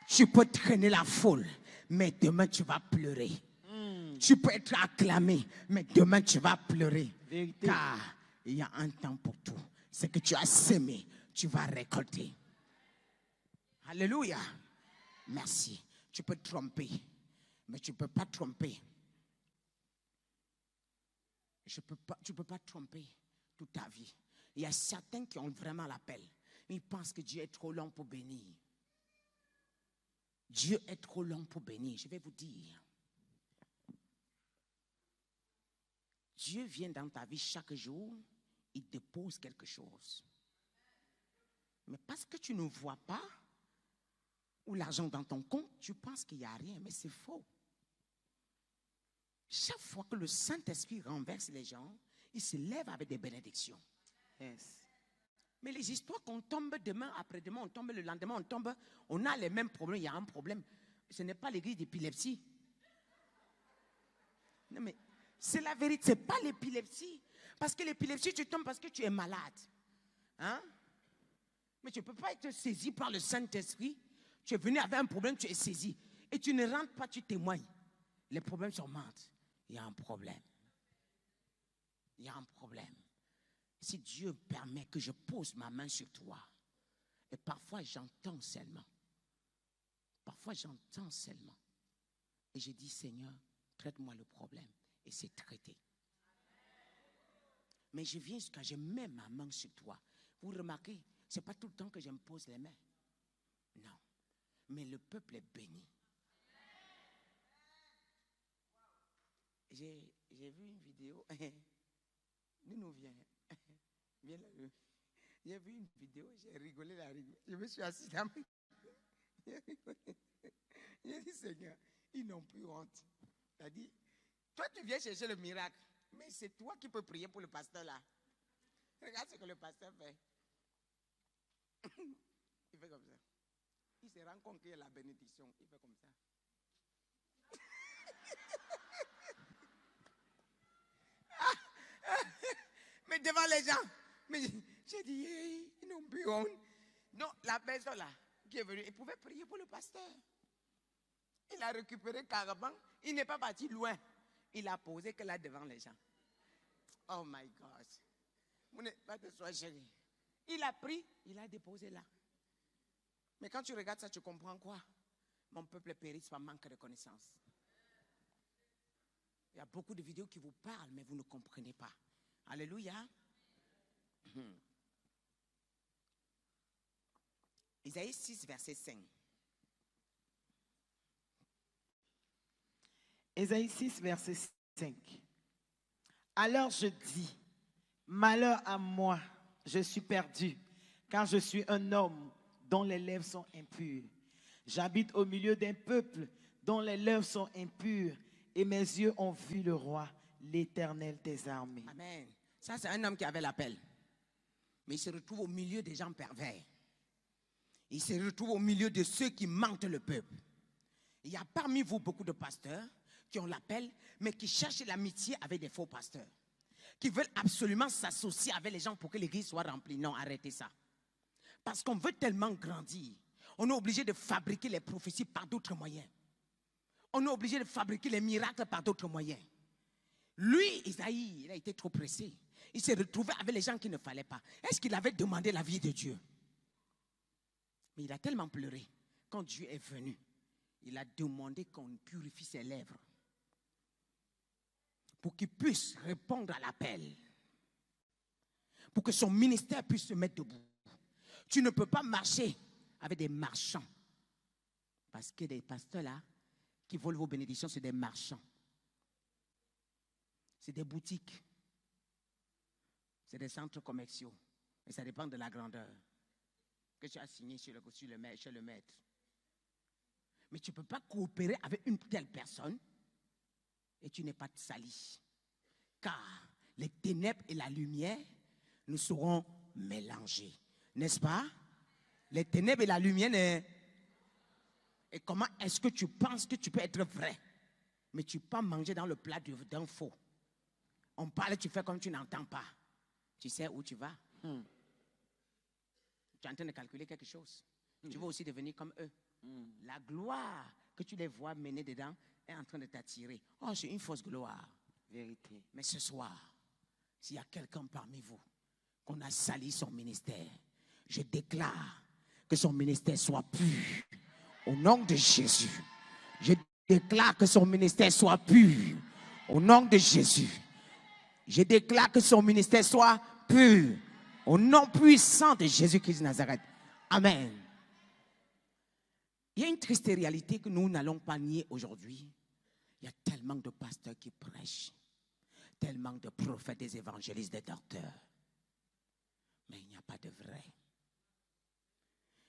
Tu peux traîner la foule, mais demain tu vas pleurer. Tu peux être acclamé, mais demain tu vas pleurer. Vérité. Car il y a un temps pour tout. Ce que tu as sémé, tu vas récolter. Alléluia. Merci. Tu peux te tromper, mais tu ne peux pas tromper. Tu ne peux pas tromper toute ta vie. Il y a certains qui ont vraiment l'appel. Ils pensent que Dieu est trop long pour bénir. Dieu est trop long pour bénir. Je vais vous dire. Dieu vient dans ta vie chaque jour, il dépose quelque chose. Mais parce que tu ne vois pas, ou l'argent dans ton compte, tu penses qu'il n'y a rien, mais c'est faux. Chaque fois que le Saint-Esprit renverse les gens, il se lève avec des bénédictions. Yes. Mais les histoires qu'on tombe demain, après-demain, on tombe le lendemain, on tombe, on a les mêmes problèmes, il y a un problème. Ce n'est pas l'église d'épilepsie. Non mais, c'est la vérité, ce n'est pas l'épilepsie. Parce que l'épilepsie, tu tombes parce que tu es malade. Hein? Mais tu ne peux pas être saisi par le Saint-Esprit. Tu es venu avec un problème, tu es saisi. Et tu ne rentres pas, tu témoignes. Les problèmes s'augmentent. Il y a un problème. Il y a un problème. si Dieu permet que je pose ma main sur toi, et parfois j'entends seulement. Parfois j'entends seulement. Et je dis, Seigneur, traite-moi le problème. Et c'est traité. Mais je viens jusqu'à, je mets ma main sur toi. Vous remarquez, ce n'est pas tout le temps que je me pose les mains. Non. Mais le peuple est béni. J'ai vu une vidéo. Nous viens. Viens là. J'ai vu une vidéo, j'ai rigolé la rigole. Je me suis assis là. J'ai dit, Seigneur, ils n'ont plus honte. Il a dit, toi tu viens chercher le miracle, mais c'est toi qui peux prier pour le pasteur là. Regarde ce que le pasteur fait. Il fait comme ça. Il se rend compte qu'il y a la bénédiction. Il fait comme ça. Mais devant les gens, mais j'ai dit, hey, ils n'ont plus honte. Non, la personne là qui est venue, il pouvait prier pour le pasteur. Il a récupéré carrément. Il n'est pas parti loin. Il a posé que là devant les gens. Oh my God. Vous n'êtes pas de soi, chérie. Il a pris, il a déposé là. Mais quand tu regardes ça, tu comprends quoi? Mon peuple périt par manque de connaissance. Il y a beaucoup de vidéos qui vous parlent, mais vous ne comprenez pas. Alléluia. Isaïe 6, verset 5. Isaïe 6, verset 5. Alors je dis, malheur à moi, je suis perdu, car je suis un homme dont les lèvres sont impures. J'habite au milieu d'un peuple dont les lèvres sont impures, et mes yeux ont vu le roi, l'Éternel des armées. Amen. Ça, c'est un homme qui avait l'appel. Mais il se retrouve au milieu des gens pervers. Il se retrouve au milieu de ceux qui mentent le peuple. Il y a parmi vous beaucoup de pasteurs qui ont l'appel, mais qui cherchent l'amitié avec des faux pasteurs. Qui veulent absolument s'associer avec les gens pour que l'église soit remplie. Non, arrêtez ça. Parce qu'on veut tellement grandir. On est obligé de fabriquer les prophéties par d'autres moyens. On est obligé de fabriquer les miracles par d'autres moyens. Lui, Isaïe, il a été trop pressé. Il s'est retrouvé avec les gens qu'il ne fallait pas. Est-ce qu'il avait demandé la vie de Dieu? Mais il a tellement pleuré. Quand Dieu est venu, il a demandé qu'on purifie ses lèvres. Pour qu'il puisse répondre à l'appel. Pour que son ministère puisse se mettre debout. Tu ne peux pas marcher avec des marchands. Parce que des pasteurs là, qui volent vos bénédictions, c'est des marchands. C'est des boutiques. C'est des centres commerciaux. Et ça dépend de la grandeur que tu as signé chez le maître. Mais tu ne peux pas coopérer avec une telle personne et tu n'es pas sali. Car les ténèbres et la lumière nous seront mélangés. N'est-ce pas? Les ténèbres et la lumière. Et comment est-ce que tu penses que tu peux être vrai? Mais tu peux manger dans le plat d'un faux. On parle, tu fais comme tu n'entends pas. Tu sais où tu vas? Tu es en train de calculer quelque chose. Tu vas aussi devenir comme eux. La gloire que tu les vois mener dedans est en train de t'attirer. Oh, c'est une fausse gloire. Vérité. Mais ce soir, s'il y a quelqu'un parmi vous qu'on a sali son ministère, je déclare que son ministère soit pur. Au nom de Jésus. Je déclare que son ministère soit pur. Au nom de Jésus. Je déclare que son ministère soit pur. Au nom puissant de Jésus-Christ de Nazareth. Amen. Il y a une triste réalité que nous n'allons pas nier aujourd'hui. Il y a tellement de pasteurs qui prêchent. Tellement de prophètes, des évangélistes, des docteurs. Mais il n'y a pas de vrai.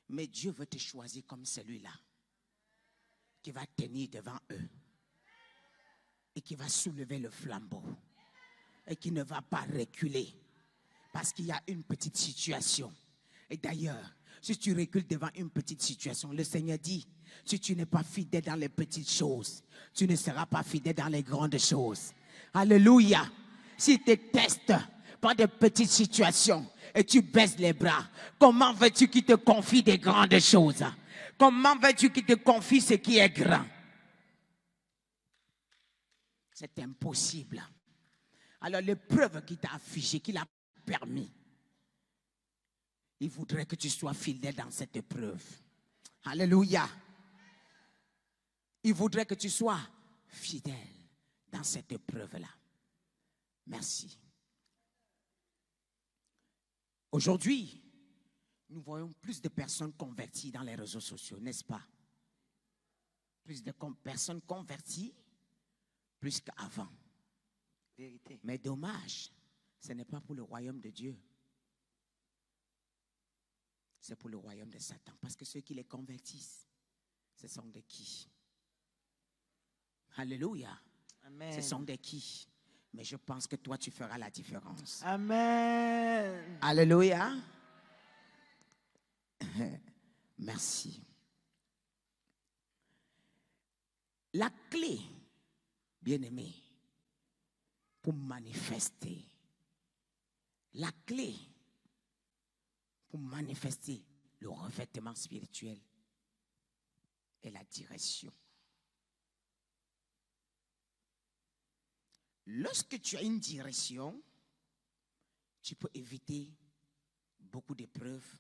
Mais Dieu veut te choisir comme celui-là. Qui va tenir devant eux. Et qui va soulever le flambeau. Et qui ne va pas reculer. Parce qu'il y a une petite situation. Et d'ailleurs, si tu recules devant une petite situation, le Seigneur dit, si tu n'es pas fidèle dans les petites choses, tu ne seras pas fidèle dans les grandes choses. Alléluia. Si tu testes par des petites situations et tu baisses les bras, comment veux-tu qu'il te confie des grandes choses? Comment veux-tu qu'il te confie ce qui est grand? C'est impossible. Alors l'épreuve qui t'a affligé, qu'il a permis. Il voudrait que tu sois fidèle dans cette épreuve. Alléluia. Il voudrait que tu sois fidèle dans cette épreuve-là. Merci. Aujourd'hui, nous voyons plus de personnes converties dans les réseaux sociaux, n'est-ce pas? Plus de personnes converties, plus qu'avant. Vérité. Mais dommage, ce n'est pas pour le royaume de Dieu. C'est pour le royaume de Satan. Parce que ceux qui les convertissent, ce sont des qui? Alléluia. Amen. Ce sont des qui? Mais je pense que toi, tu feras la différence. Amen. Alléluia. Merci. La clé, bien-aimé, pour manifester, la clé pour manifester le revêtement spirituel est la direction. Lorsque tu as une direction, tu peux éviter beaucoup d'épreuves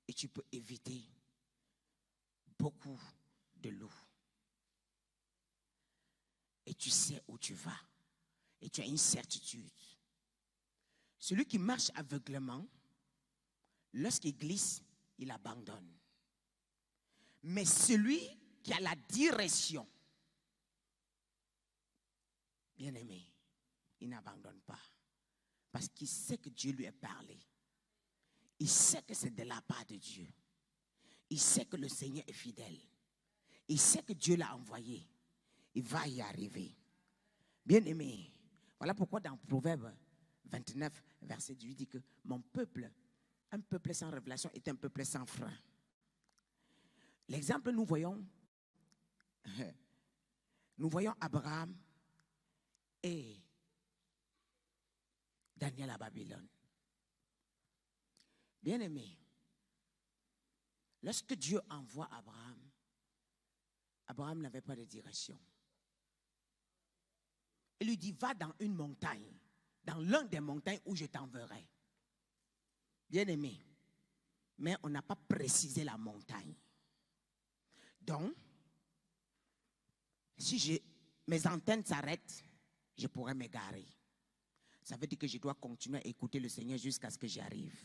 et tu peux éviter beaucoup de loups. Et tu sais où tu vas. Et tu as une certitude. Celui qui marche aveuglément, lorsqu'il glisse, il abandonne. Mais celui qui a la direction, bien-aimé, il n'abandonne pas. Parce qu'il sait que Dieu lui a parlé. Il sait que c'est de la part de Dieu. Il sait que le Seigneur est fidèle. Il sait que Dieu l'a envoyé. Il va y arriver. Bien-aimé, voilà pourquoi dans Proverbe 29, verset 18, dit que mon peuple, un peuple sans révélation est un peuple sans frein. L'exemple, nous voyons Abraham et Daniel à Babylone. Bien-aimé, lorsque Dieu envoie Abraham, Abraham n'avait pas de direction. Il lui dit, va dans une montagne, dans l'un des montagnes où je t'enverrai. Bien-aimé, mais on n'a pas précisé la montagne. Donc, si mes antennes s'arrêtent, je pourrais m'égarer. Ça veut dire que je dois continuer à écouter le Seigneur jusqu'à ce que j'y arrive.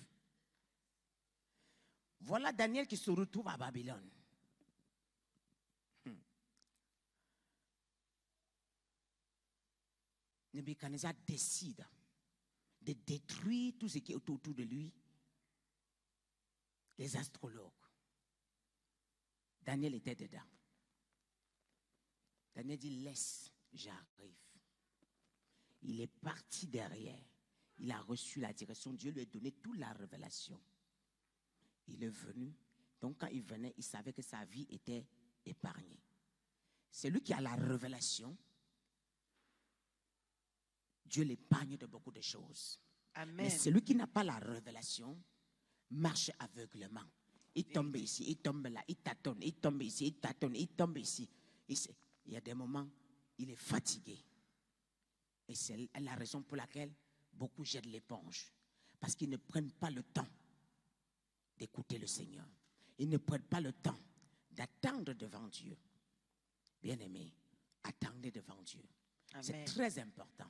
Voilà Daniel qui se retrouve à Babylone. Nebuchadnezzar décide de détruire tout ce qui est autour de lui, les astrologues. Daniel était dedans. Daniel dit, laisse, j'arrive. Il est parti derrière. Il a reçu la direction. Dieu lui a donné toute la révélation. Il est venu. Donc quand il venait, il savait que sa vie était épargnée. C'est lui qui a la révélation. Dieu l'épargne de beaucoup de choses. Amen. Mais celui qui n'a pas la révélation marche aveuglement. Il tombe ici, il tombe là, il tâtonne, il tombe ici, il tâtonne, il tombe ici. Il y a des moments, il est fatigué. Et c'est la raison pour laquelle beaucoup jettent l'éponge. Parce qu'ils ne prennent pas le temps d'écouter le Seigneur. Ils ne prennent pas le temps d'attendre devant Dieu. Bien-aimé, attendez devant Dieu. Amen. C'est très important.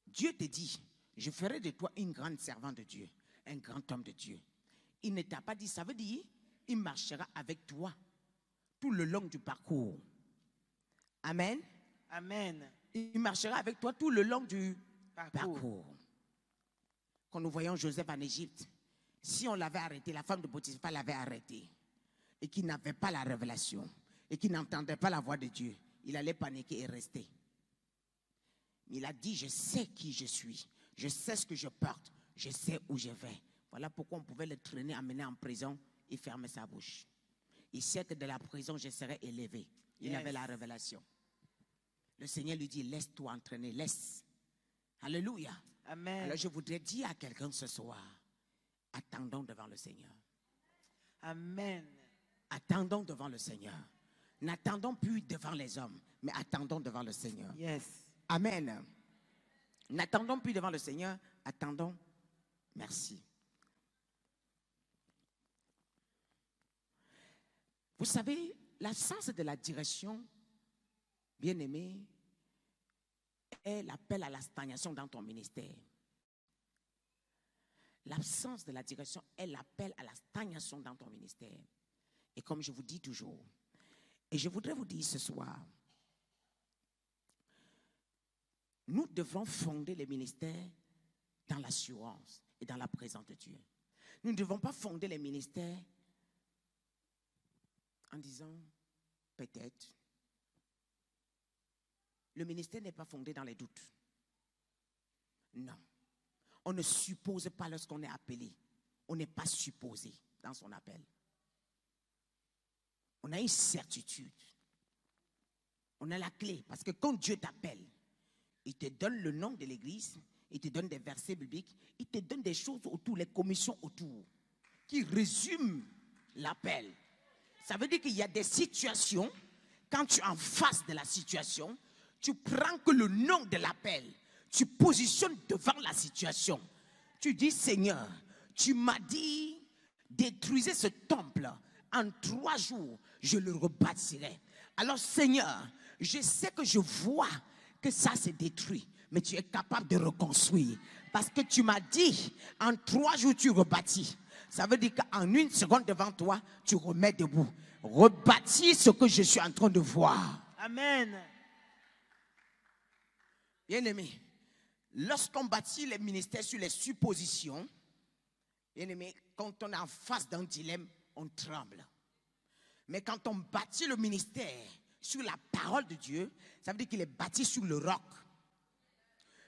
Dieu te dit, je ferai de toi une grande servante de Dieu, un grand homme de Dieu. Il ne t'a pas dit, ça veut dire, il marchera avec toi tout le long du parcours. Amen. Amen. Il marchera avec toi tout le long du parcours. Quand nous voyons Joseph en Égypte, si on l'avait arrêté, la femme de Potiphar l'avait arrêté, et qui n'avait pas la révélation, et qui n'entendait pas la voix de Dieu, il allait paniquer et rester. Il a dit, je sais qui je suis, je sais ce que je porte, je sais où je vais. Voilà pourquoi on pouvait le traîner, amener en prison et fermer sa bouche. Il sait que de la prison, je serai élevé. Il avait la révélation. Le Seigneur lui dit, laisse-toi entraîner, laisse. Alléluia. Amen. Alors je voudrais dire à quelqu'un ce soir, attendons devant le Seigneur. Amen. Attendons devant le Seigneur. N'attendons plus devant les hommes, mais attendons devant le Seigneur. Yes. Amen. N'attendons plus devant le Seigneur, attendons Merci. Vous savez, l'absence de la direction, bien-aimé, est l'appel à la stagnation dans ton ministère. L'absence de la direction est l'appel à la stagnation dans ton ministère. Et comme je vous dis toujours, et je voudrais vous dire ce soir, nous devons fonder les ministères dans l'assurance et dans la présence de Dieu. Nous ne devons pas fonder les ministères en disant peut-être. Le ministère n'est pas fondé dans les doutes. Non. On ne suppose pas lorsqu'on est appelé. On n'est pas supposé dans son appel. On a une certitude. On a la clé. Parce que quand Dieu t'appelle, il te donne le nom de l'église, il te donne des versets bibliques, il te donne des choses autour, les commissions autour, qui résument l'appel. Ça veut dire qu'il y a des situations, quand tu es en face de la situation, tu prends que le nom de l'appel, tu positionnes devant la situation. Tu dis, Seigneur, tu m'as dit, détruisez ce temple. En 3 jours, je le rebâtirai. Alors, Seigneur, je sais que je vois que ça s'est détruit, mais tu es capable de reconstruire. Parce que tu m'as dit, en 3 jours, tu rebâtis. Ça veut dire qu'en 1 seconde devant toi, tu remets debout. Rebâtis ce que je suis en train de voir. Amen. Bien-aimé, lorsqu'on bâtit les ministères sur les suppositions, bien-aimé, quand on est en face d'un dilemme, on tremble. Mais quand on bâtit le ministère sur la parole de Dieu, ça veut dire qu'il est bâti sur le roc.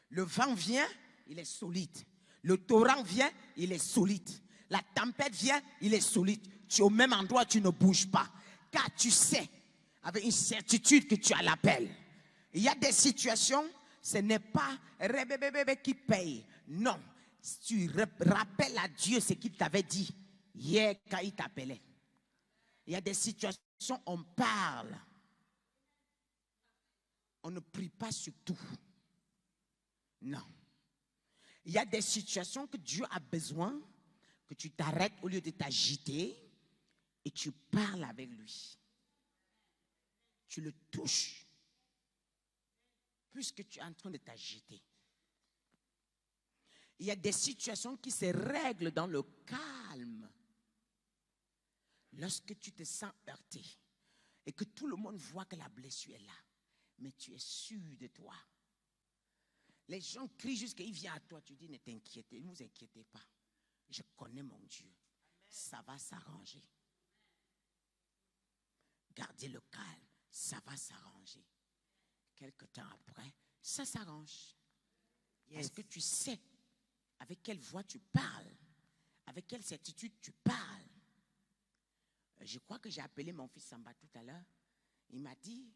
Le vent vient, il est solide. Le torrent vient, il est solide. La tempête vient, il est solide. Tu es au même endroit, tu ne bouges pas. Car tu sais, avec une certitude, que tu as l'appel. Il y a des situations, ce n'est pas qui paye. Non, tu rappelles à Dieu ce qu'il t'avait dit hier quand il t'appelait. Il y a des situations, on parle. On ne prie pas sur tout. Non. Il y a des situations que Dieu a besoin que tu t'arrêtes au lieu de t'agiter et tu parles avec lui. Tu le touches puisque tu es en train de t'agiter. Il y a des situations qui se règlent dans le calme. Lorsque tu te sens heurté et que tout le monde voit que la blessure est là, mais tu es sûr de toi. Les gens crient jusqu'à il vient à toi, tu dis ne t'inquiétez, ne vous inquiétez pas. Je connais mon Dieu. Ça va s'arranger. Gardez le calme, ça va s'arranger. Quelque temps après, ça s'arrange. Parce que tu sais avec quelle voix tu parles, avec quelle certitude tu parles. Je crois que j'ai appelé mon fils Samba tout à l'heure. Il m'a dit,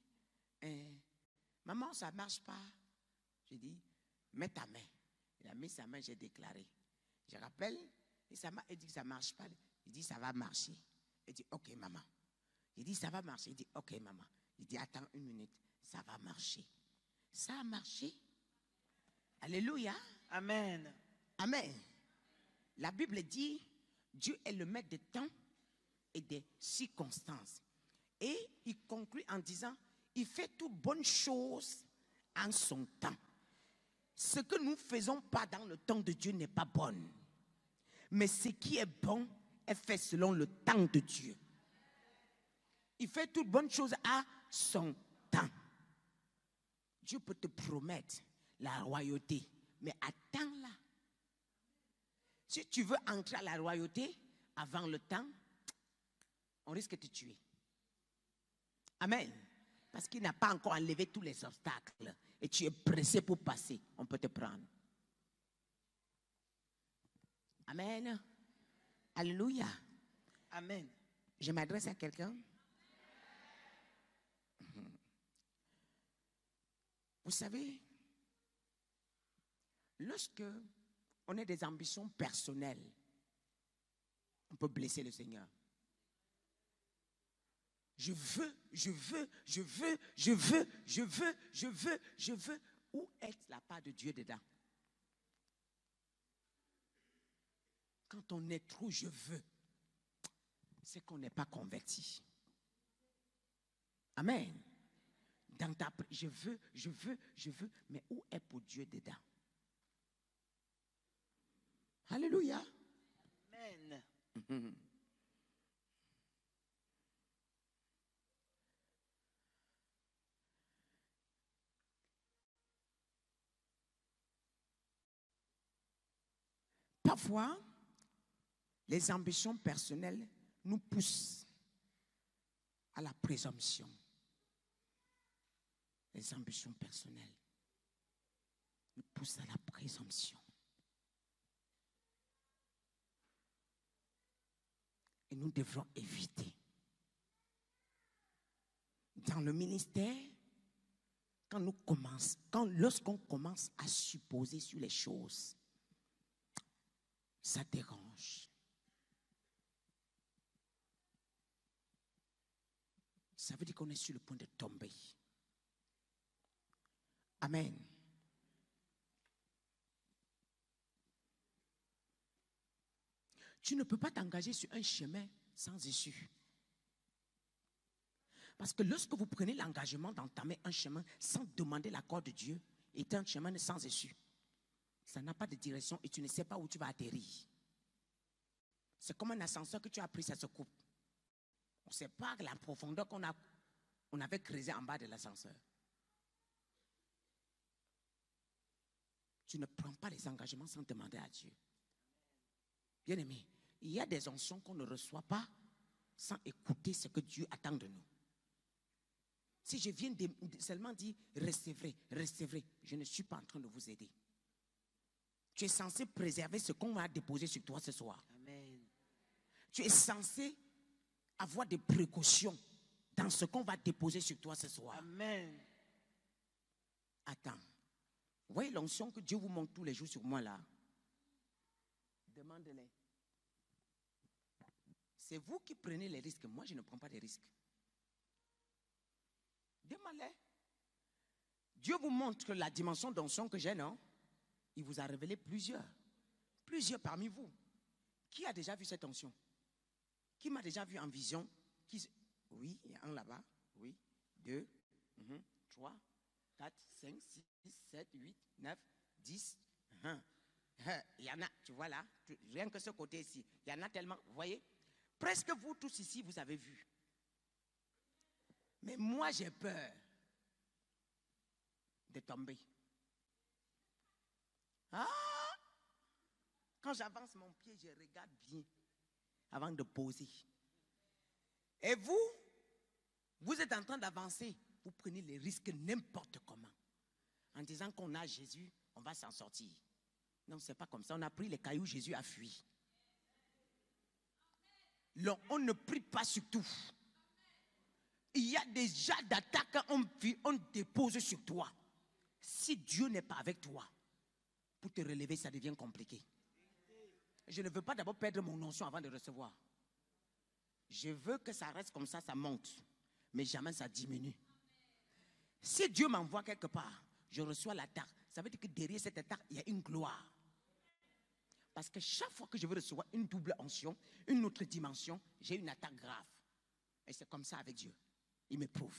maman, ça ne marche pas. J'ai dit, mets ta main. Il a mis sa main, j'ai déclaré. Je rappelle, et il dit que ça ne marche pas. Il dit, ça va marcher. Il dit, ok, maman. Il dit, ça va marcher. Il dit, ok, maman. Il dit, attends 1 minute, ça va marcher. Ça a marché. Alléluia. Amen. Amen. La Bible dit, Dieu est le maître des temps et des circonstances. Et il conclut en disant, il fait toute bonne chose en son temps. Ce que nous ne faisons pas dans le temps de Dieu n'est pas bon. Mais ce qui est bon est fait selon le temps de Dieu. Il fait toute bonne chose à son temps. Dieu peut te promettre la royauté, mais attends-la. Si tu veux entrer à la royauté avant le temps, on risque de te tuer. Amen. Parce qu'il n'a pas encore enlevé tous les obstacles. Et tu es pressé pour passer. On peut te prendre. Amen. Alléluia. Amen. Je m'adresse à quelqu'un. Vous savez, lorsque on a des ambitions personnelles, on peut blesser le Seigneur. Je veux. Où est la part de Dieu dedans? Quand on est trop je veux, c'est qu'on n'est pas converti. Amen. Dans ta je veux, mais où est pour Dieu dedans? Alléluia. Amen. Parfois, les ambitions personnelles nous poussent à la présomption. Les ambitions personnelles nous poussent à la présomption. Et nous devrons éviter. Dans le ministère, lorsqu'on commence à supposer sur les choses, ça dérange. Ça veut dire qu'on est sur le point de tomber. Amen. Tu ne peux pas t'engager sur un chemin sans issue. Parce que lorsque vous prenez l'engagement d'entamer un chemin sans demander l'accord de Dieu, est un chemin sans issue. Ça n'a pas de direction et tu ne sais pas où tu vas atterrir. C'est comme un ascenseur que tu as pris, ça se coupe. On ne sait pas la profondeur qu'on avait creusée en bas de l'ascenseur. Tu ne prends pas les engagements sans demander à Dieu. Bien aimé, il y a des onction qu'on ne reçoit pas sans écouter ce que Dieu attend de nous. Si je viens seulement dire recevez, je ne suis pas en train de vous aider. Tu es censé préserver ce qu'on va déposer sur toi ce soir. Amen. Tu es censé avoir des précautions dans ce qu'on va déposer sur toi ce soir. Amen. Attends. Vous voyez l'onction que Dieu vous montre tous les jours sur moi là? Demandez-les. C'est vous qui prenez les risques. Moi, je ne prends pas de risques. Demandez-les. Dieu vous montre la dimension d'onction que j'ai, non? Il vous a révélé plusieurs. Plusieurs parmi vous. Qui a déjà vu cette onction? Qui m'a déjà vu en vision? Oui, il y a un là-bas. Oui, 2, 3, 4, 5, 6, 7, 8, 9, 10. Il y en a, tu vois là, rien que ce côté ici. Il y en a tellement, vous voyez? Presque vous tous ici, vous avez vu. Mais moi, j'ai peur de tomber. Quand j'avance mon pied, je regarde bien avant de poser. Et vous êtes en train d'avancer. Vous prenez les risques n'importe comment. En disant qu'on a Jésus, on va s'en sortir. Non, c'est pas comme ça. On a pris les cailloux, Jésus a fui. On ne prie pas sur tout. Il y a déjà d'attaques on dépose sur toi. Si Dieu n'est pas avec toi, pour te relever, ça devient compliqué. Je ne veux pas d'abord perdre mon onction avant de recevoir. Je veux que ça reste comme ça monte. Mais jamais ça diminue. Si Dieu m'envoie quelque part, je reçois l'attaque. Ça veut dire que derrière cette attaque, il y a une gloire. Parce que chaque fois que je veux recevoir une double onction, une autre dimension, j'ai une attaque grave. Et c'est comme ça avec Dieu. Il m'éprouve.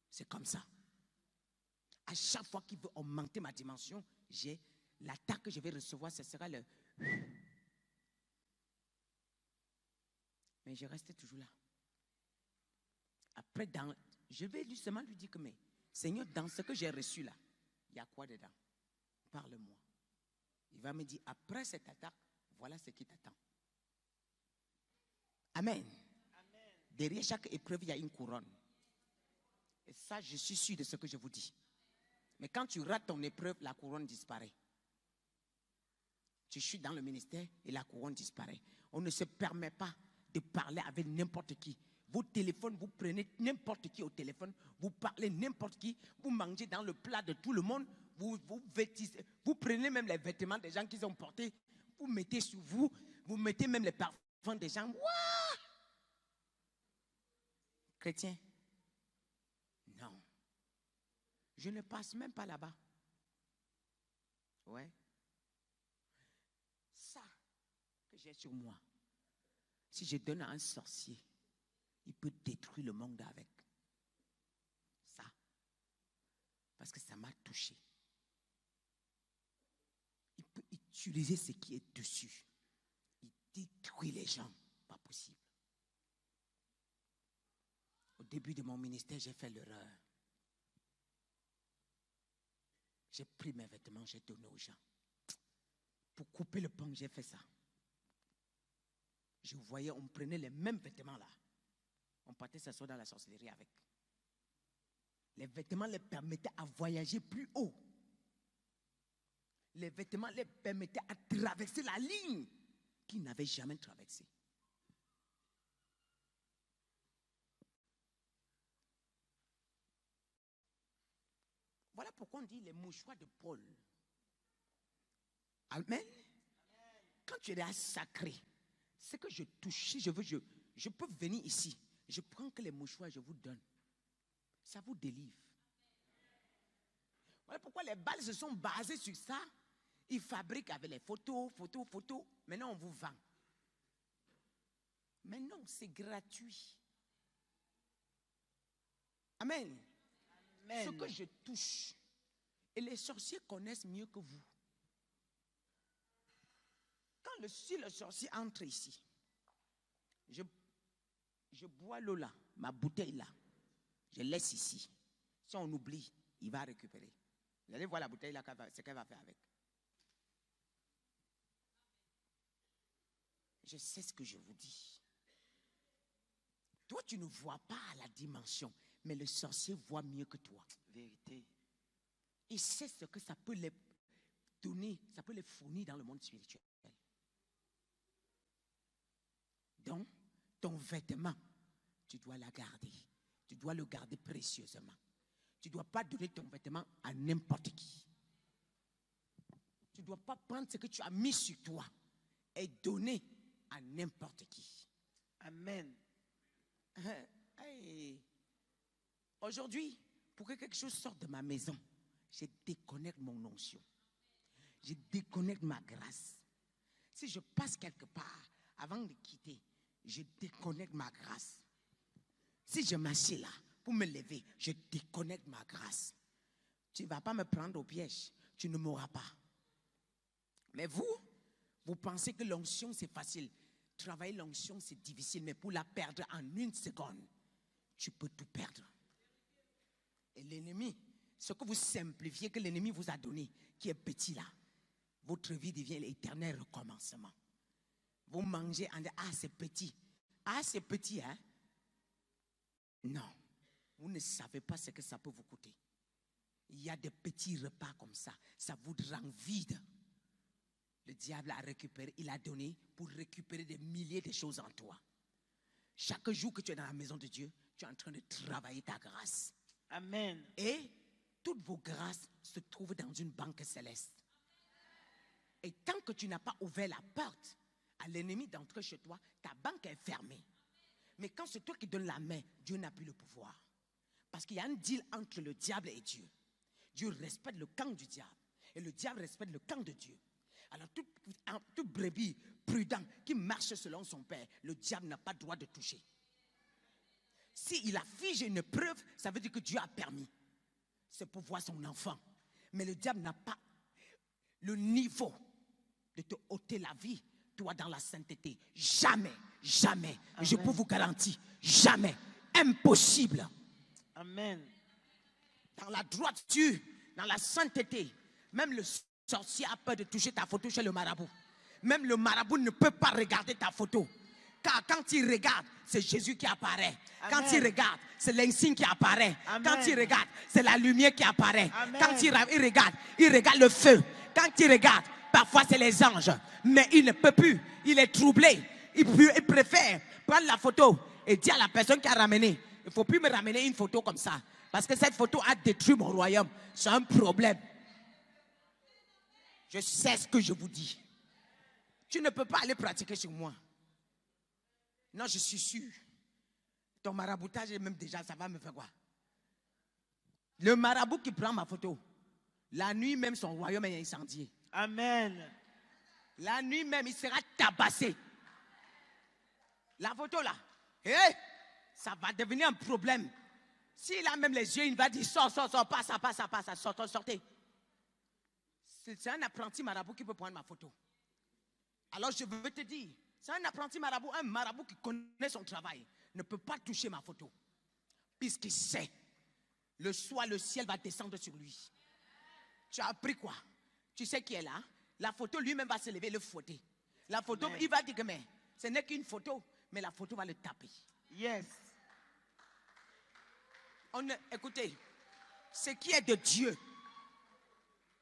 C'est comme ça. À chaque fois qu'il veut augmenter ma dimension, j'ai l'attaque que je vais recevoir, ce sera le... Mais je reste toujours là. Après, je vais justement lui dire que, mais Seigneur, dans ce que j'ai reçu là, il y a quoi dedans? Parle-moi. Il va me dire, après cette attaque, voilà ce qui t'attend. Amen. Amen. Derrière chaque épreuve, il y a une couronne. Et ça, je suis sûr de ce que je vous dis. Mais quand tu rates ton épreuve, la couronne disparaît. Tu chutes dans le ministère et la couronne disparaît. On ne se permet pas de parler avec n'importe qui. Vos téléphones, vous prenez n'importe qui au téléphone, vous parlez n'importe qui, vous mangez dans le plat de tout le monde, vous vêtissez, vous prenez même les vêtements des gens qui ont portés, vous mettez sur vous, vous mettez même les parfums des gens. Ouah! Chrétien, non. Je ne passe même pas là-bas. Ouais. Ça, j'ai sur moi, si je donne à un sorcier, il peut détruire le monde avec. Ça. Parce que ça m'a touché. Il peut utiliser ce qui est dessus. Il détruit les gens. Pas possible. Au début de mon ministère, j'ai fait l'erreur. J'ai pris mes vêtements, j'ai donné aux gens. Pour couper le pain, j'ai fait ça. Je voyais, on prenait les mêmes vêtements là. On partait s'asseoir dans la sorcellerie avec. Les vêtements les permettaient à voyager plus haut. Les vêtements les permettaient à traverser la ligne qu'ils n'avaient jamais traversée. Voilà pourquoi on dit les mouchoirs de Paul. Amen. Quand tu es sacré, c'est que je touche. Si je veux, je peux venir ici. Je prends que les mouchoirs, je vous donne. Ça vous délivre. Voilà pourquoi les balles se sont basées sur ça. Ils fabriquent avec les photos. Maintenant, on vous vend. Mais non, c'est gratuit. Amen. Amen. Ce que je touche, et les sorciers connaissent mieux que vous. Si le sorcier entre ici, je bois l'eau là, ma bouteille là, je laisse ici. Si on oublie, il va récupérer. Vous allez voir la bouteille là, ce qu'elle va faire avec. Je sais ce que je vous dis. Toi, tu ne vois pas la dimension, mais le sorcier voit mieux que toi. Vérité. Il sait ce que ça peut les donner, ça peut les fournir dans le monde spirituel. Donc, ton vêtement, tu dois la garder. Tu dois le garder précieusement. Tu ne dois pas donner ton vêtement à n'importe qui. Tu ne dois pas prendre ce que tu as mis sur toi et donner à n'importe qui. Amen. Hey. Aujourd'hui, pour que quelque chose sorte de ma maison, je déconnecte mon onction. Je déconnecte ma grâce. Si je passe quelque part, avant de quitter, je déconnecte ma grâce. Si je m'assieds là pour me lever, je déconnecte ma grâce. Tu ne vas pas me prendre au piège. Tu ne m'auras pas. Mais vous pensez que l'onction c'est facile. Travailler l'onction c'est difficile, mais pour la perdre en 1 seconde, tu peux tout perdre. Et l'ennemi, ce que vous simplifiez, que l'ennemi vous a donné, qui est petit là, votre vie devient l'éternel recommencement. Vous mangez en disant, ah c'est petit. Ah c'est petit, hein? Non. Vous ne savez pas ce que ça peut vous coûter. Il y a des petits repas comme ça. Ça vous rend vide. Le diable a récupéré, il a donné pour récupérer des milliers de choses en toi. Chaque jour que tu es dans la maison de Dieu, tu es en train de travailler ta grâce. Amen. Et toutes vos grâces se trouvent dans une banque céleste. Et tant que tu n'as pas ouvert la porte à l'ennemi d'entrer chez toi, ta banque est fermée. Mais quand c'est toi qui donnes la main, Dieu n'a plus le pouvoir. Parce qu'il y a un deal entre le diable et Dieu. Dieu respecte le camp du diable. Et le diable respecte le camp de Dieu. Alors tout brebis prudent qui marche selon son père, le diable n'a pas le droit de toucher. S'il a figé une preuve, ça veut dire que Dieu a permis. C'est pour voir son enfant. Mais le diable n'a pas le niveau de te ôter la vie, toi dans la sainteté. Jamais, jamais. Amen. Je peux vous garantir, jamais. Impossible. Amen. Dans la droiture, dans la sainteté, même le sorcier a peur de toucher ta photo chez le marabout. Même le marabout ne peut pas regarder ta photo. Car quand il regarde, c'est Jésus qui apparaît. Amen. Quand il regarde, c'est l'insigne qui apparaît. Amen. Quand il regarde, c'est la lumière qui apparaît. Amen. Quand il regarde le feu. Quand il regarde, parfois c'est les anges. Mais il ne peut plus. Il est troublé. Il préfère prendre la photo et dire à la personne qui a ramené, il ne faut plus me ramener une photo comme ça. Parce que cette photo a détruit mon royaume. C'est un problème. Je sais ce que je vous dis. Tu ne peux pas aller pratiquer sur moi. Non, je suis sûr. Ton maraboutage, même déjà, ça va me faire quoi? Le marabout qui prend ma photo, la nuit même, son royaume est incendié. Amen. La nuit même, il sera tabassé. La photo là, ça va devenir un problème. S'il a même les yeux, il va dire sors, passe, sortez. C'est un apprenti marabout qui peut prendre ma photo. Alors je veux te dire, c'est un apprenti marabout, un marabout qui connaît son travail, ne peut pas toucher ma photo. Puisqu'il sait, le soir, le ciel va descendre sur lui. Tu as appris quoi? Tu sais qui est là? La photo, lui-même va se lever, le fouetter. La photo, il va dire que mais ce n'est qu'une photo, mais la photo va le taper. Yes. Écoutez, ce qui est de Dieu,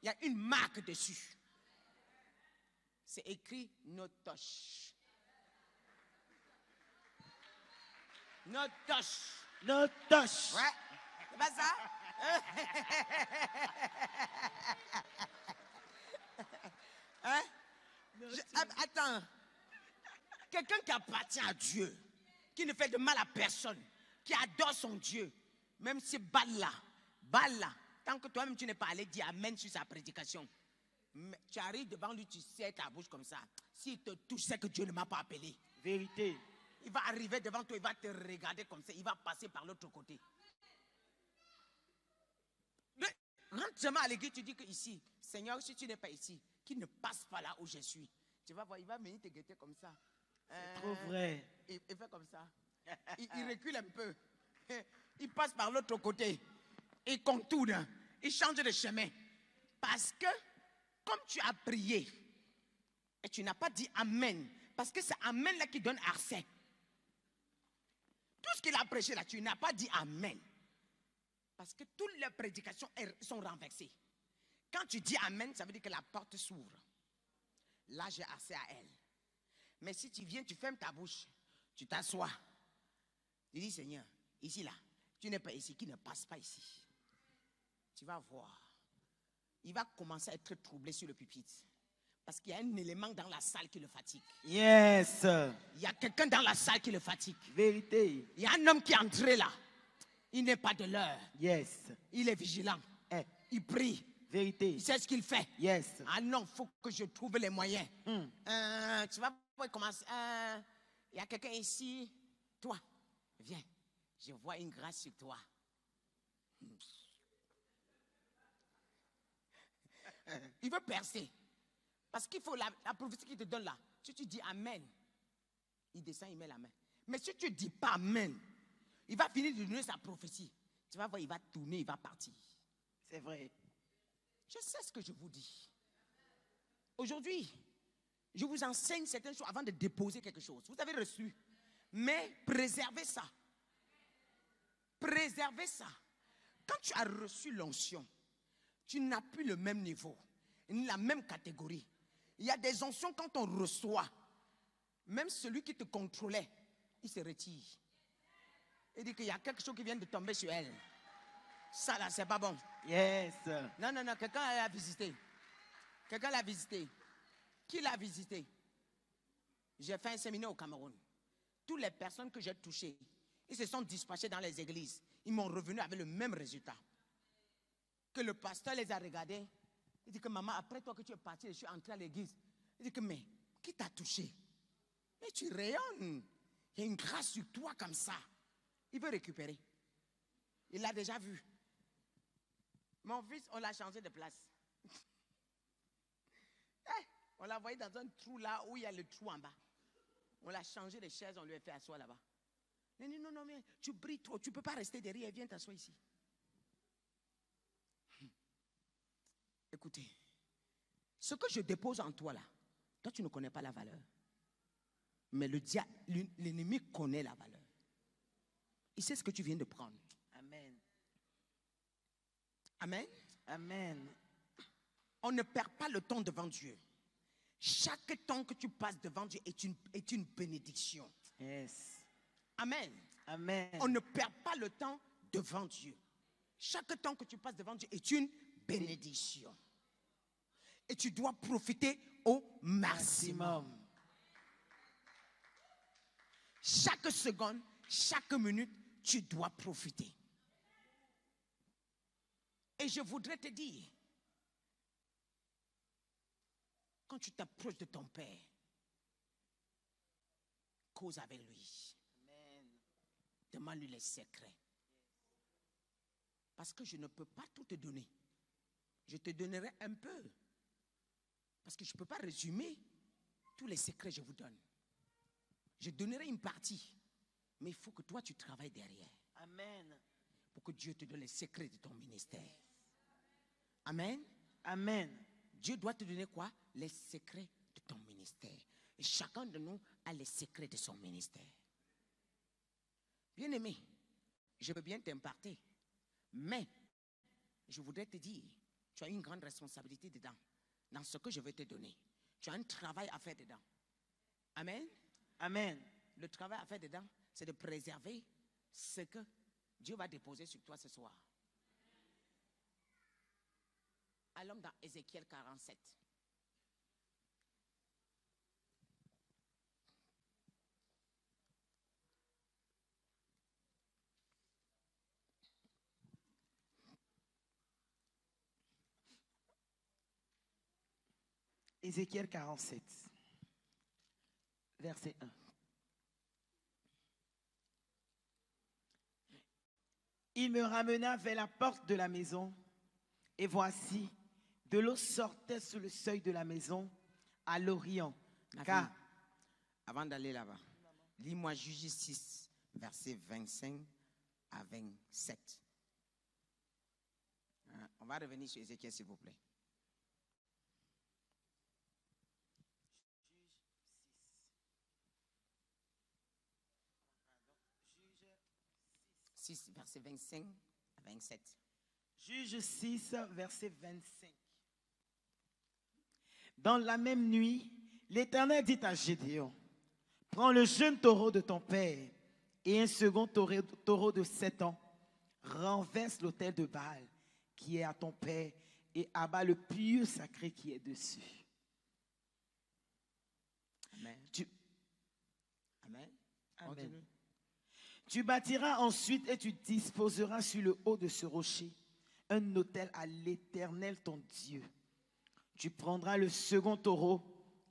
il y a une marque dessus. C'est écrit no touch. No touch. No touch. Ouais. C'est pas ça? Hein? Attends. Quelqu'un qui appartient à Dieu, qui ne fait de mal à personne, qui adore son Dieu, même si balle là, tant que toi-même tu n'es pas allé dire amen sur sa prédication, tu arrives devant lui, tu serres ta bouche comme ça. S'il te touche, c'est que Dieu ne m'a pas appelé. Vérité. Il va arriver devant toi, il va te regarder comme ça, il va passer par l'autre côté. Rentre seulement à l'église, tu dis que ici, Seigneur, si tu n'es pas ici, qu'il ne passe pas là où je suis. Tu vas voir, il va venir te guetter comme ça. C'est trop vrai. Il fait comme ça. Il recule un peu. Il passe par l'autre côté. Il contourne. Il change de chemin. Parce que, comme tu as prié, et tu n'as pas dit Amen, parce que c'est Amen là qui donne accès. Tout ce qu'il a prêché là, tu n'as pas dit Amen. Parce que toutes les prédications sont renversées. Quand tu dis Amen, ça veut dire que la porte s'ouvre. Là, j'ai accès à elle. Mais si tu viens, tu fermes ta bouche, tu t'assois. Tu dis, Seigneur, ici là, tu n'es pas ici, qui ne passe pas ici. Tu vas voir. Il va commencer à être troublé sur le pupitre. Parce qu'il y a un élément dans la salle qui le fatigue. Yes. Il y a quelqu'un dans la salle qui le fatigue. Vérité. Il y a un homme qui est entré là. Il n'est pas de l'heure. Yes. Il est vigilant. Il prie. Vérité. Il sait ce qu'il fait. Yes. Ah non, il faut que je trouve les moyens. Tu vas commencer. Il y a quelqu'un ici. Toi, viens. Je vois une grâce sur toi. Il veut percer. Parce qu'il faut la prophétie qu'il te donne là. Si tu dis Amen, il descend, il met la main. Mais si tu ne dis pas Amen, il va finir de donner sa prophétie. Tu vas voir, il va tourner, il va partir. C'est vrai. Je sais ce que je vous dis. Aujourd'hui, je vous enseigne certaines choses avant de déposer quelque chose. Vous avez reçu. Mais préservez ça. Préservez ça. Quand tu as reçu l'onction, tu n'as plus le même niveau, ni la même catégorie. Il y a des onctions quand on reçoit, même celui qui te contrôlait, il se retire. Il dit qu'il y a quelque chose qui vient de tomber sur elle. Ça là, c'est pas bon. Yes. Non, quelqu'un l'a visité. Quelqu'un l'a visité. Qui l'a visité? J'ai fait un séminaire au Cameroun. Toutes les personnes que j'ai touchées, ils se sont dispatchés dans les églises. Ils m'ont revenu avec le même résultat. Que le pasteur les a regardés. Il dit que maman, après toi que tu es parti, je suis entré à l'église. Il dit que mais, qui t'a touché? Mais tu rayonnes. Il y a une grâce sur toi comme ça. Il veut récupérer. Il l'a déjà vu. Mon fils, on l'a changé de place. On l'a envoyé dans un trou là où il y a le trou en bas. On l'a changé de chaise, on lui a fait asseoir là-bas. Il dit non, mais tu brilles trop, tu ne peux pas rester derrière, viens t'asseoir ici. Écoutez, ce que je dépose en toi là, toi tu ne connais pas la valeur. Mais l'ennemi connaît la valeur. Il sait ce que tu viens de prendre. Amen. Amen. Amen. On ne perd pas le temps devant Dieu. Chaque temps que tu passes devant Dieu est une bénédiction. Yes. Amen. Amen. On ne perd pas le temps devant Dieu. Chaque temps que tu passes devant Dieu est une bénédiction. Et tu dois profiter au maximum. Chaque seconde, chaque minute, tu dois profiter. Et je voudrais te dire Quand tu t'approches de ton Père, cause avec lui. Demande-lui les secrets. Parce que je ne peux pas tout te donner. Je te donnerai un peu. Parce que je ne peux pas résumer tous les secrets que je vous donne. Je donnerai une partie. Mais il faut que toi, tu travailles derrière. Amen. Pour que Dieu te donne les secrets de ton ministère. Amen. Amen. Dieu doit te donner quoi? Les secrets de ton ministère. Et chacun de nous a les secrets de son ministère. Bien-aimé, je veux bien t'imparter. Mais, je voudrais te dire, tu as une grande responsabilité dedans. Dans ce que je vais te donner. Tu as un travail à faire dedans. Amen. Amen. Le travail à faire dedans, c'est de préserver ce que Dieu va déposer sur toi ce soir. Allons dans Ézéchiel 47. Ézéchiel 47, verset 1. Il me ramena vers la porte de la maison, et voici, de l'eau sortait sous le seuil de la maison à l'Orient. Car, avant d'aller là-bas, lis-moi Juge 6, versets 25 à 27. On va revenir sur Ézéchiel, s'il vous plaît. Juge 6, verset 25 à 27. Juge 6, verset 25. Dans la même nuit, l'Éternel dit à Gédéon, prends le jeune taureau de ton père et un second taureau de 7 ans, renverse l'autel de Baal qui est à ton père et abat le pieu sacré qui est dessus. Amen. Amen. Amen. Tu bâtiras ensuite et tu disposeras sur le haut de ce rocher un autel à l'Éternel ton Dieu. Tu prendras le second taureau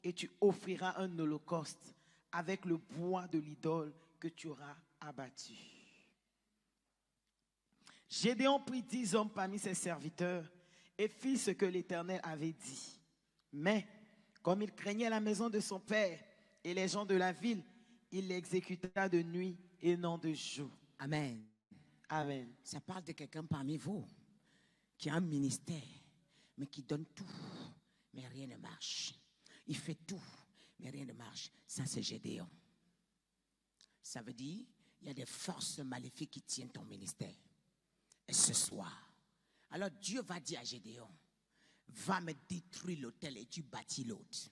et tu offriras un holocauste avec le bois de l'idole que tu auras abattu. Gédéon prit 10 hommes parmi ses serviteurs et fit ce que l'Éternel avait dit. Mais, comme il craignait la maison de son père et les gens de la ville, il l'exécuta de nuit et non de jour. Amen. Amen. Ça parle de quelqu'un parmi vous qui a un ministère, mais qui donne tout, mais rien ne marche. Il fait tout, mais rien ne marche. Ça, c'est Gédéon. Ça veut dire, il y a des forces maléfiques qui tiennent ton ministère. Et ce soir, alors Dieu va dire à Gédéon, va me détruire l'autel et tu bâtis l'autre.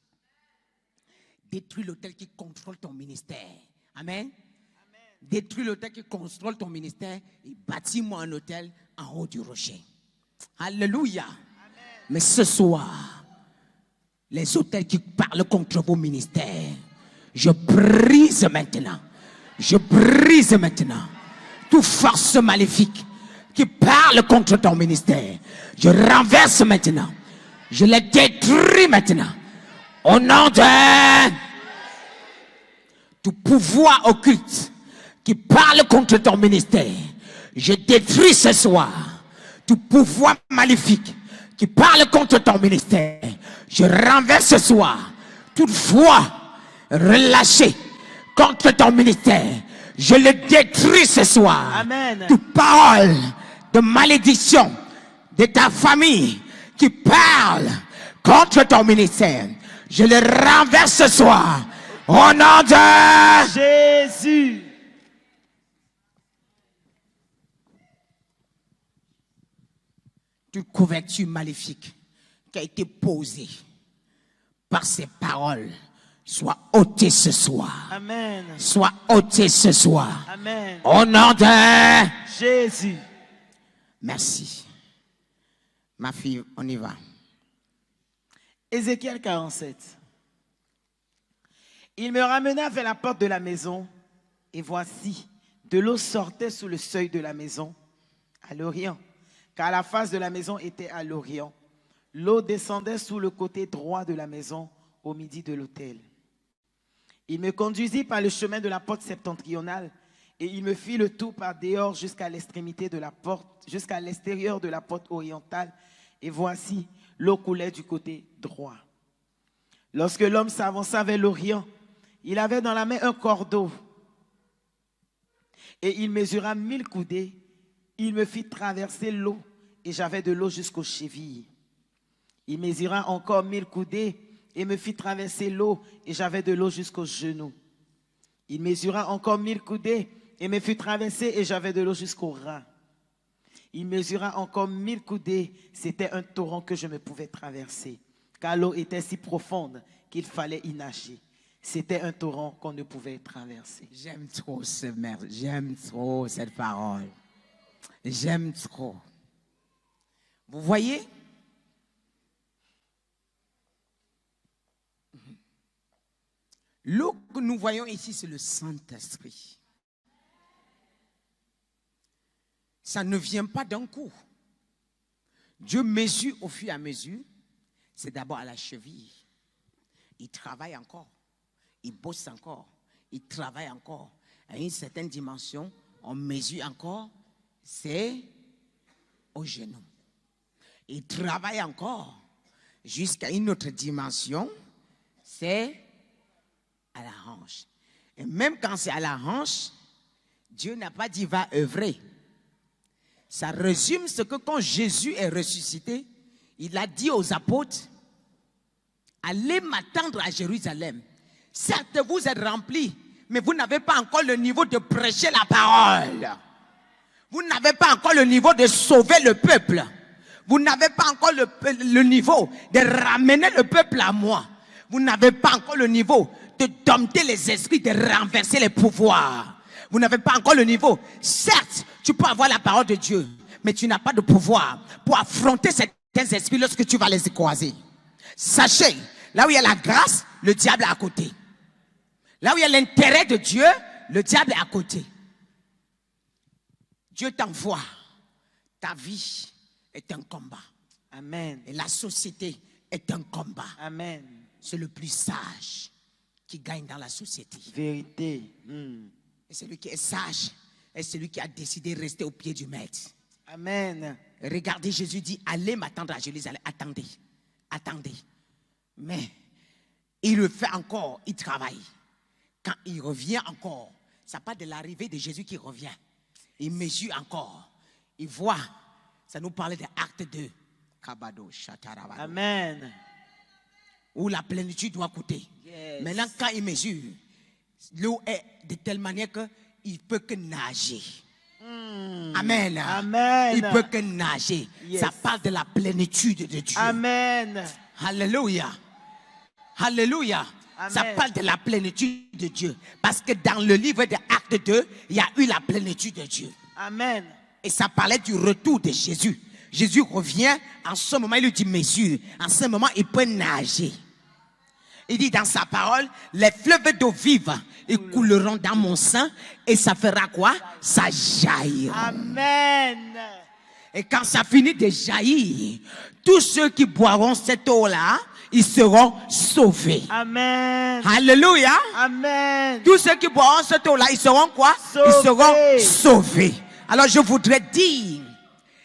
Détruis l'autel qui contrôle ton ministère. Amen. Détruis l'autel qui contrôle ton ministère et bâtis-moi un autel en haut du rocher. Alléluia. Amen. Mais ce soir, les autels qui parlent contre vos ministères, je brise maintenant. Je brise maintenant toute force maléfique qui parle contre ton ministère. Je renverse maintenant. Je les détruis maintenant. Au nom de tout pouvoir occulte qui parle contre ton ministère, je détruis ce soir tout pouvoir maléfique qui parle contre ton ministère. Je renverse ce soir toute voix relâchée contre ton ministère. Je le détruis ce soir. Amen. Toute parole de malédiction de ta famille qui parle contre ton ministère, je le renverse ce soir. Au nom de Jésus. Toute couverture maléfique qui a été posée par ces paroles soit ôtée ce soir. Amen. Soit ôtée ce soir. Amen. Au nom de Jésus. Merci. Ma fille, on y va. Ézéchiel 47. Il me ramena vers la porte de la maison, et voici, de l'eau sortait sous le seuil de la maison, à l'Orient, car la face de la maison était à l'Orient. L'eau descendait sous le côté droit de la maison, au midi de l'autel. Il me conduisit par le chemin de la porte septentrionale et il me fit le tour par dehors jusqu'à l'extrémité de la porte, jusqu'à l'extérieur de la porte orientale. Et voici, l'eau coulait du côté droit. Lorsque l'homme s'avança vers l'Orient, il avait dans la main un cordeau et il mesura 1000 coudées. Il me fit traverser l'eau et j'avais de l'eau jusqu'aux chevilles. Il mesura encore 1000 coudées et me fit traverser l'eau et j'avais de l'eau jusqu'aux genoux. Il mesura encore 1000 coudées et me fit traverser et j'avais de l'eau jusqu'aux reins. Il mesura encore 1000 coudées. C'était un torrent que je me pouvais traverser, car l'eau était si profonde qu'il fallait y nager. C'était un torrent qu'on ne pouvait traverser. J'aime trop ce mère, j'aime trop cette parole. J'aime trop. Vous voyez? L'eau que nous voyons ici, c'est le Saint-Esprit. Ça ne vient pas d'un coup. Dieu mesure au fur et à mesure. C'est d'abord à la cheville. Il travaille encore. Il bosse encore. Il travaille encore. À une certaine dimension, on mesure encore. C'est au genou. Il travaille encore. Jusqu'à une autre dimension, c'est à la hanche. Et même quand c'est à la hanche, Dieu n'a pas dit va œuvrer. Ça résume ce que quand Jésus est ressuscité, il a dit aux apôtres, allez m'attendre à Jérusalem. Certes, vous êtes remplis, mais vous n'avez pas encore le niveau de prêcher la parole. Vous n'avez pas encore le niveau de sauver le peuple. Vous n'avez pas encore le niveau de ramener le peuple à moi. Vous n'avez pas encore le niveau de dompter les esprits, de renverser les pouvoirs. Vous n'avez pas encore le niveau. Certes, tu peux avoir la parole de Dieu, mais tu n'as pas de pouvoir pour affronter certains esprits lorsque tu vas les croiser. Sachez, là où il y a la grâce, le diable est à côté. Là où il y a l'intérêt de Dieu, le diable est à côté. Dieu t'envoie. Ta vie est un combat. Amen. Et la société est un combat. Amen. C'est le plus sage qui gagne dans la société. Vérité. Et celui qui est sage est celui qui a décidé de rester au pied du maître. Amen. Regardez, Jésus dit, allez m'attendre à Jérusalem. Attendez, attendez. Mais il le fait encore, il travaille. Quand il revient encore, ça part de l'arrivée de Jésus qui revient. Il mesure encore. Il voit. Ça nous parlait de Acte 2. Amen. Où la plénitude doit coûter. Yes. Maintenant, quand il mesure, l'eau est de telle manière qu'il ne peut que nager. Amen. Amen. Il ne peut que nager. Yes. Ça parle de la plénitude de Dieu. Amen. Alléluia. Alléluia. Amen. Ça parle de la plénitude de Dieu. Parce que dans le livre de Actes 2, il y a eu la plénitude de Dieu. Amen. Et ça parlait du retour de Jésus. Jésus revient, en ce moment il lui dit mesure. En ce moment il peut nager. Il dit dans sa parole, les fleuves d'eau vive, ils couleront dans mon sang et ça fera quoi? Ça jaillira. Amen. Et quand ça finit de jaillir, tous ceux qui boiront cette eau-là, ils seront sauvés. Amen. Alléluia. Amen. Tous ceux qui boiront cette eau-là, ils seront quoi? Sauvés. Ils seront sauvés. Alors je voudrais dire,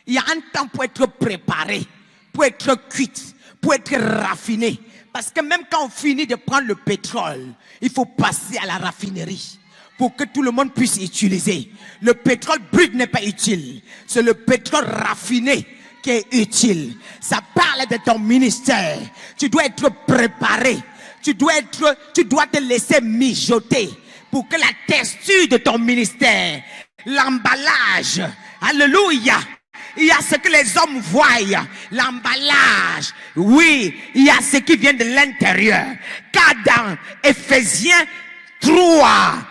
il y a un temps pour être préparé, pour être cuite, pour être raffiné. Parce que même quand on finit de prendre le pétrole, il faut passer à la raffinerie pour que tout le monde puisse utiliser. Le pétrole brut n'est pas utile. C'est le pétrole raffiné qui est utile. Ça parle de ton ministère. Tu dois être préparé. Tu dois te laisser mijoter pour que la texture de ton ministère, l'emballage, alléluia, il y a ce que les hommes voient, l'emballage. Oui, il y a ce qui vient de l'intérieur. Car dans Éphésiens 3,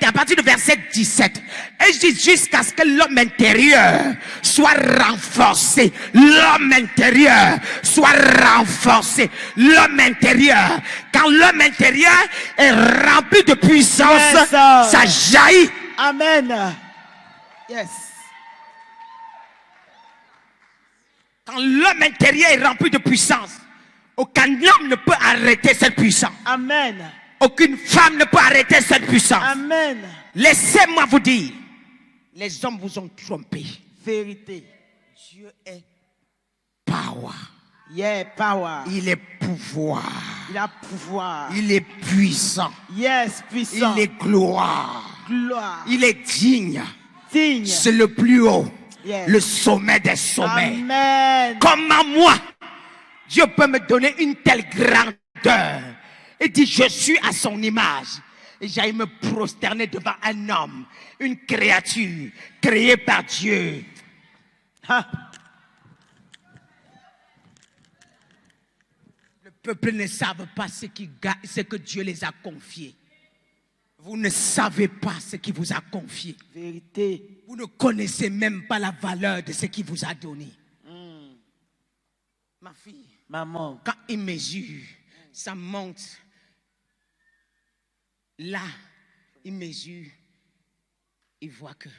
à partir de verset 17, et je dis jusqu'à ce que l'homme intérieur soit renforcé. L'homme intérieur soit renforcé. L'homme intérieur. Quand l'homme intérieur est rempli de puissance, Yes, ça jaillit. Amen. Yes. Quand l'homme intérieur est rempli de puissance, Aucun homme ne peut arrêter cette puissance. Amen. Aucune femme ne peut arrêter cette puissance. Amen. Laissez-moi vous dire, les hommes vous ont trompé. Vérité. Dieu est power. Yeah, power. Il est pouvoir. Il a pouvoir. Il est puissant. Yes, puissant. Il est gloire. Gloire. Il est digne. Digne. C'est le plus haut. Yes. Le sommet des sommets. Amen. Comment moi, Dieu peut me donner une telle grandeur et dire je suis à son image. Et j'aille me prosterner devant un homme, une créature créée par Dieu. Ha. Le peuple ne savent pas ce que Dieu les a confiés. Vous ne savez pas ce qu'il vous a confié. Vérité. Vous ne connaissez même pas la valeur de ce qu'il vous a donné. Ma fille, Maman. quand il mesure, ça monte. Là, il mesure, il voit que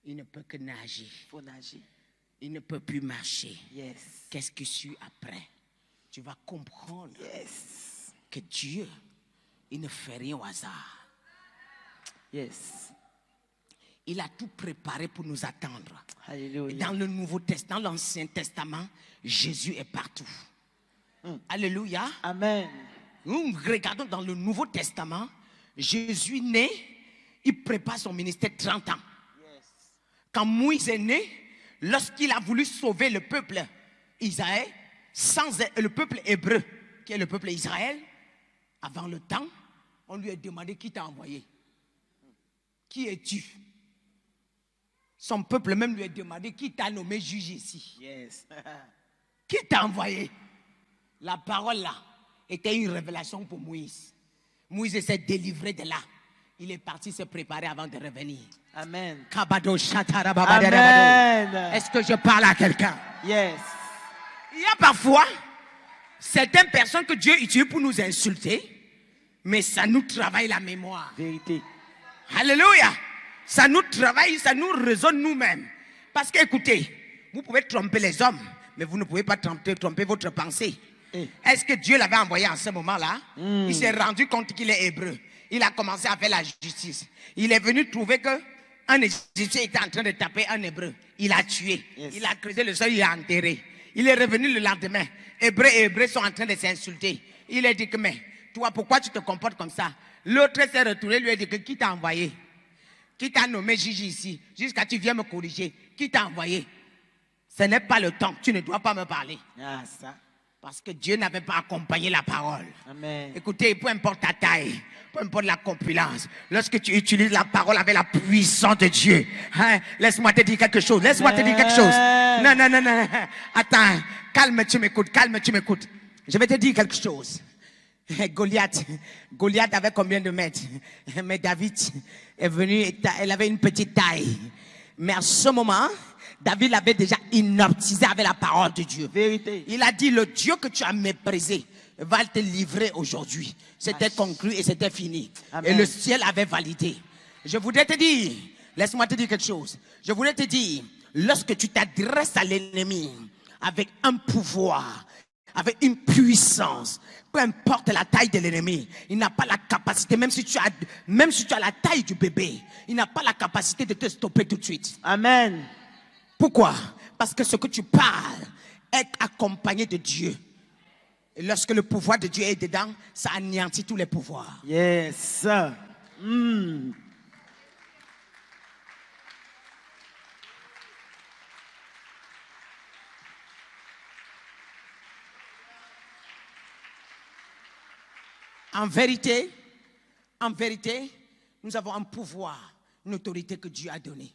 il ne peut que nager. Il faut nager. Il ne peut plus marcher. Yes. Qu'est-ce qui suit après? Tu vas comprendre que Dieu, il ne fait rien au hasard. Yes. Il a tout préparé pour nous attendre. Alléluia. Dans le Nouveau Testament, dans l'Ancien Testament, Jésus est partout. Alléluia. Amen. Nous regardons dans le Nouveau Testament, Jésus né, il prépare son ministère 30 ans. Yes. Quand Moïse est né, lorsqu'il a voulu sauver le peuple Israël, le peuple hébreu, qui est le peuple Israël, avant le temps, on lui a demandé qui t'a envoyé. Qui es-tu? Son peuple même lui a demandé qui t'a nommé juge ici. Yes. Qui t'a envoyé? La parole là était une révélation pour Moïse. Moïse s'est délivré de là. Il est parti se préparer avant de revenir. Amen. Amen. Est-ce que je parle à quelqu'un? Yes. Il y a parfois certaines personnes que Dieu utilise pour nous insulter, mais ça nous travaille la mémoire. Vérité. Alléluia. Ça nous travaille, ça nous raisonne nous-mêmes. Parce que écoutez, vous pouvez tromper les hommes, mais vous ne pouvez pas tromper votre pensée. Est-ce que Dieu l'avait envoyé en ce moment-là? Il s'est rendu compte qu'il est hébreu. Il a commencé à faire la justice. Il est venu trouver qu'un Égyptien était en train de taper un hébreu. Il a tué. Yes. Il a creusé le sol, il a enterré. Il est revenu le lendemain. Hébreux et hébreux sont en train de s'insulter. Il a dit que, mais toi, pourquoi tu te comportes comme ça? L'autre s'est retourné, lui a dit que qui t'a envoyé? Qui t'a nommé juge ici? Jusqu'à tu viens me corriger. Qui t'a envoyé? Ce n'est pas le temps. Tu ne dois pas me parler. Ah, ça. Parce que Dieu n'avait pas accompagné la parole. Amen. Écoutez, peu importe ta taille, peu importe la corpulence, lorsque tu utilises la parole avec la puissance de Dieu, hein, laisse-moi te dire quelque chose. Laisse-moi te dire quelque chose. Non, non, non, non. Attends, calme, tu m'écoutes, calme, tu m'écoutes. Je vais te dire quelque chose. Goliath avait combien de mètres? Mais David est venu, elle avait une petite taille. Mais à ce moment, David l'avait déjà hypnotisé avec la parole de Dieu. Vérité. Il a dit, le Dieu que tu as méprisé va te livrer aujourd'hui. C'était conclu et c'était fini. Amen. Et le ciel avait validé. Je voudrais te dire, laisse-moi te dire quelque chose. Je voudrais te dire, lorsque tu t'adresses à l'ennemi avec un pouvoir, avec une puissance, peu importe la taille de l'ennemi, il n'a pas la capacité, même si tu as la taille du bébé, il n'a pas la capacité de te stopper tout de suite. Amen. Pourquoi? Parce que ce que tu parles est accompagné de Dieu. Et lorsque le pouvoir de Dieu est dedans, ça anéantit tous les pouvoirs. Yes. En vérité, nous avons un pouvoir, une autorité que Dieu a donnée.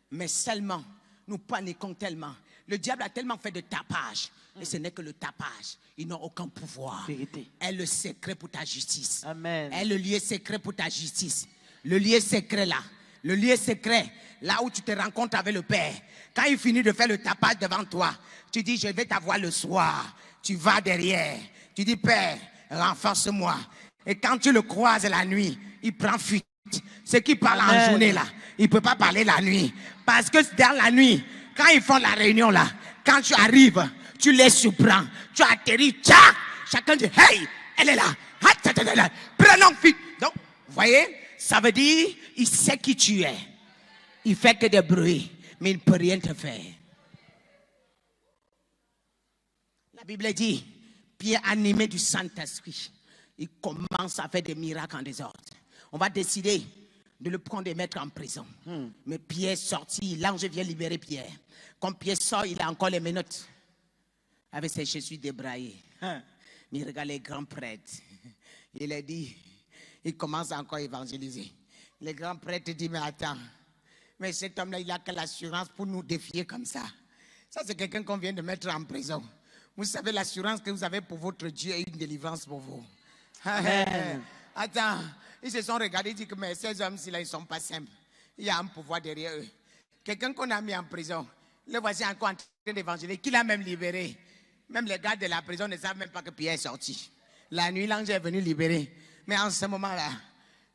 Mais seulement, nous paniquons tellement. Le diable a tellement fait de tapage. Et ce n'est que le tapage. Ils n'ont aucun pouvoir. Vérité. Est le secret pour ta justice. Amen. Est le lieu secret pour ta justice. Le lieu secret là. Le lieu secret, là où tu te rencontres avec le Père. Quand il finit de faire le tapage devant toi, tu dis, je vais t'avoir le soir. Tu vas derrière. Tu dis, Père, renforce-moi. Et quand tu le croises la nuit, il prend fuite. Ce qui parle en journée là, il ne peut pas parler la nuit. Parce que dans la nuit, quand ils font la réunion là, quand tu arrives, tu les surprends. Tu atterris, tchac, chacun dit, hey, elle est là. Prenons vite. Donc, vous voyez, ça veut dire, il sait qui tu es. Il fait que des bruits, mais il ne peut rien te faire. La Bible dit, Pierre animé du Saint-Esprit, il commence à faire des miracles en désordre. On va décider de le prendre et mettre en prison. Mais Pierre sorti, l'ange vient libérer Pierre. Quand Pierre sort, il a encore les menottes avec ses chaussures débraillées. Mais il regarde les grands prêtres. Il a dit, il commence encore à évangéliser. Les grands prêtres disent, mais attends, mais cet homme-là, il a quelle assurance pour nous défier comme ça? Ça, c'est quelqu'un qu'on vient de mettre en prison. Vous savez, l'assurance que vous avez pour votre Dieu est une délivrance pour vous. Attends, ils se sont regardés et dit que mais ces hommes-ci, ils ne sont pas simples. Il y a un pouvoir derrière eux. Quelqu'un qu'on a mis en prison, le voici encore en train d'évangéliser, qu'il a même libéré. Même les gardes de la prison ne savent même pas que Pierre est sorti. La nuit, l'ange est venu libérer. Mais en ce moment-là,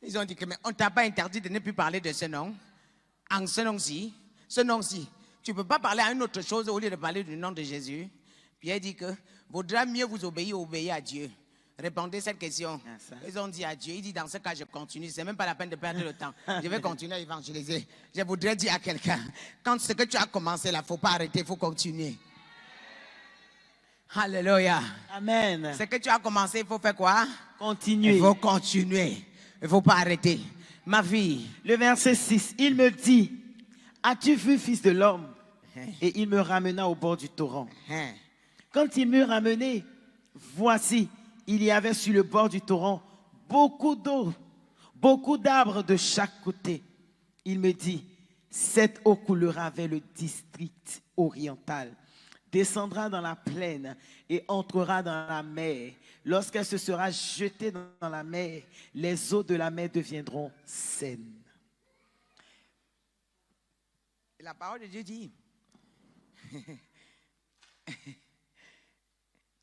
ils ont dit que mais on ne t'a pas interdit de ne plus parler de ce nom. En ce nom-ci, tu ne peux pas parler à une autre chose au lieu de parler du nom de Jésus. Pierre dit que vaudra mieux vous obéir à Dieu. Répondez cette question. Ils ont dit à Dieu. Il dit dans ce cas, je continue. Ce n'est même pas la peine de perdre le temps. Je vais continuer à évangéliser. Je voudrais dire à quelqu'un, quand ce que tu as commencé là, il ne faut pas arrêter, il faut continuer. Alléluia. Amen. Ce que tu as commencé, il faut faire quoi? Continuer. Il faut continuer. Il ne faut pas arrêter. Ma fille. Le verset 6, il me dit, as-tu vu, fils de l'homme? Et il me ramena au bord du torrent. Quand il m'eut ramené, voici, il y avait sur le bord du torrent beaucoup d'eau, beaucoup d'arbres de chaque côté. Il me dit, cette eau coulera vers le district oriental, descendra dans la plaine et entrera dans la mer. Lorsqu'elle se sera jetée dans la mer, les eaux de la mer deviendront saines. La parole de Dieu dit,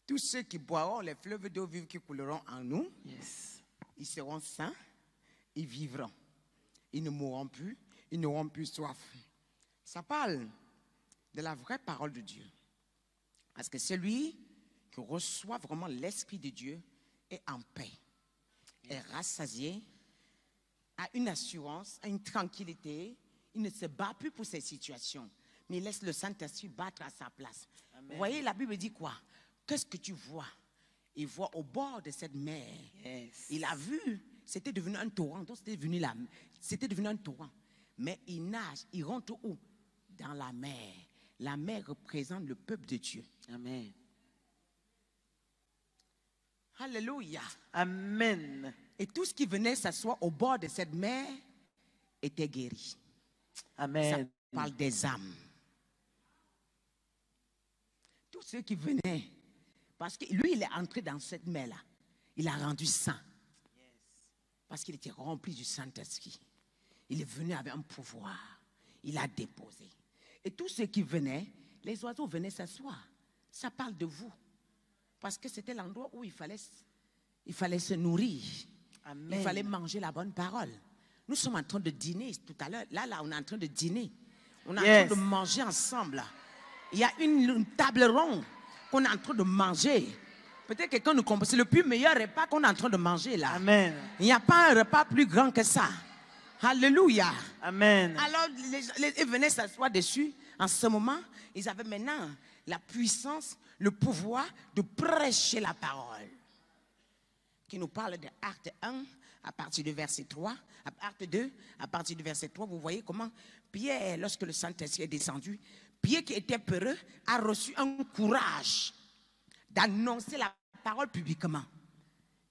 tous ceux qui boiront les fleuves d'eau vive qui couleront en nous, ils seront sains, ils vivront. Ils ne mourront plus, ils n'auront plus soif. Ça parle de la vraie parole de Dieu. Parce que celui qui reçoit vraiment l'Esprit de Dieu est en paix, est rassasié, a une assurance, a une tranquillité. Il ne se bat plus pour ses situations, mais il laisse le Saint-Esprit battre à sa place. Amen. Vous voyez, la Bible dit quoi? Qu'est-ce que tu vois? Il voit au bord de cette mer. Il a vu, c'était devenu un torrent. Donc c'était devenu un torrent. Mais il nage, il rentre où? Dans la mer. La mer représente le peuple de Dieu. Amen. Alléluia. Amen. Et tout ce qui venait s'asseoir au bord de cette mer était guéri. Amen. Ça parle des âmes. Tous ceux qui venaient, parce que lui, il est entré dans cette mer-là. Il a rendu saint. Parce qu'il était rempli du Saint-Esprit. Il est venu avec un pouvoir. Il a déposé. Et tous ceux qui venaient, les oiseaux venaient s'asseoir. Ça parle de vous. Parce que c'était l'endroit où il fallait se nourrir. Amen. Il fallait manger la bonne parole. Nous sommes en train de dîner tout à l'heure. Là, on est en train de dîner. On est en train de manger ensemble. Là. Il y a une table ronde qu'on est en train de manger. Peut-être que quelqu'un nous comprend. C'est le plus meilleur repas qu'on est en train de manger là. Amen. Il n'y a pas un repas plus grand que ça. Alléluia. Amen. Alors, ils venaient s'asseoir dessus. En ce moment, ils avaient maintenant la puissance, le pouvoir de prêcher la parole. Qui nous parle de Acte 1, à partir du verset 3. Acte 2, à partir du verset 3. Vous voyez comment Pierre, lorsque le Saint-Esprit est descendu, Pierre qui était peureux, a reçu un courage d'annoncer la parole publiquement.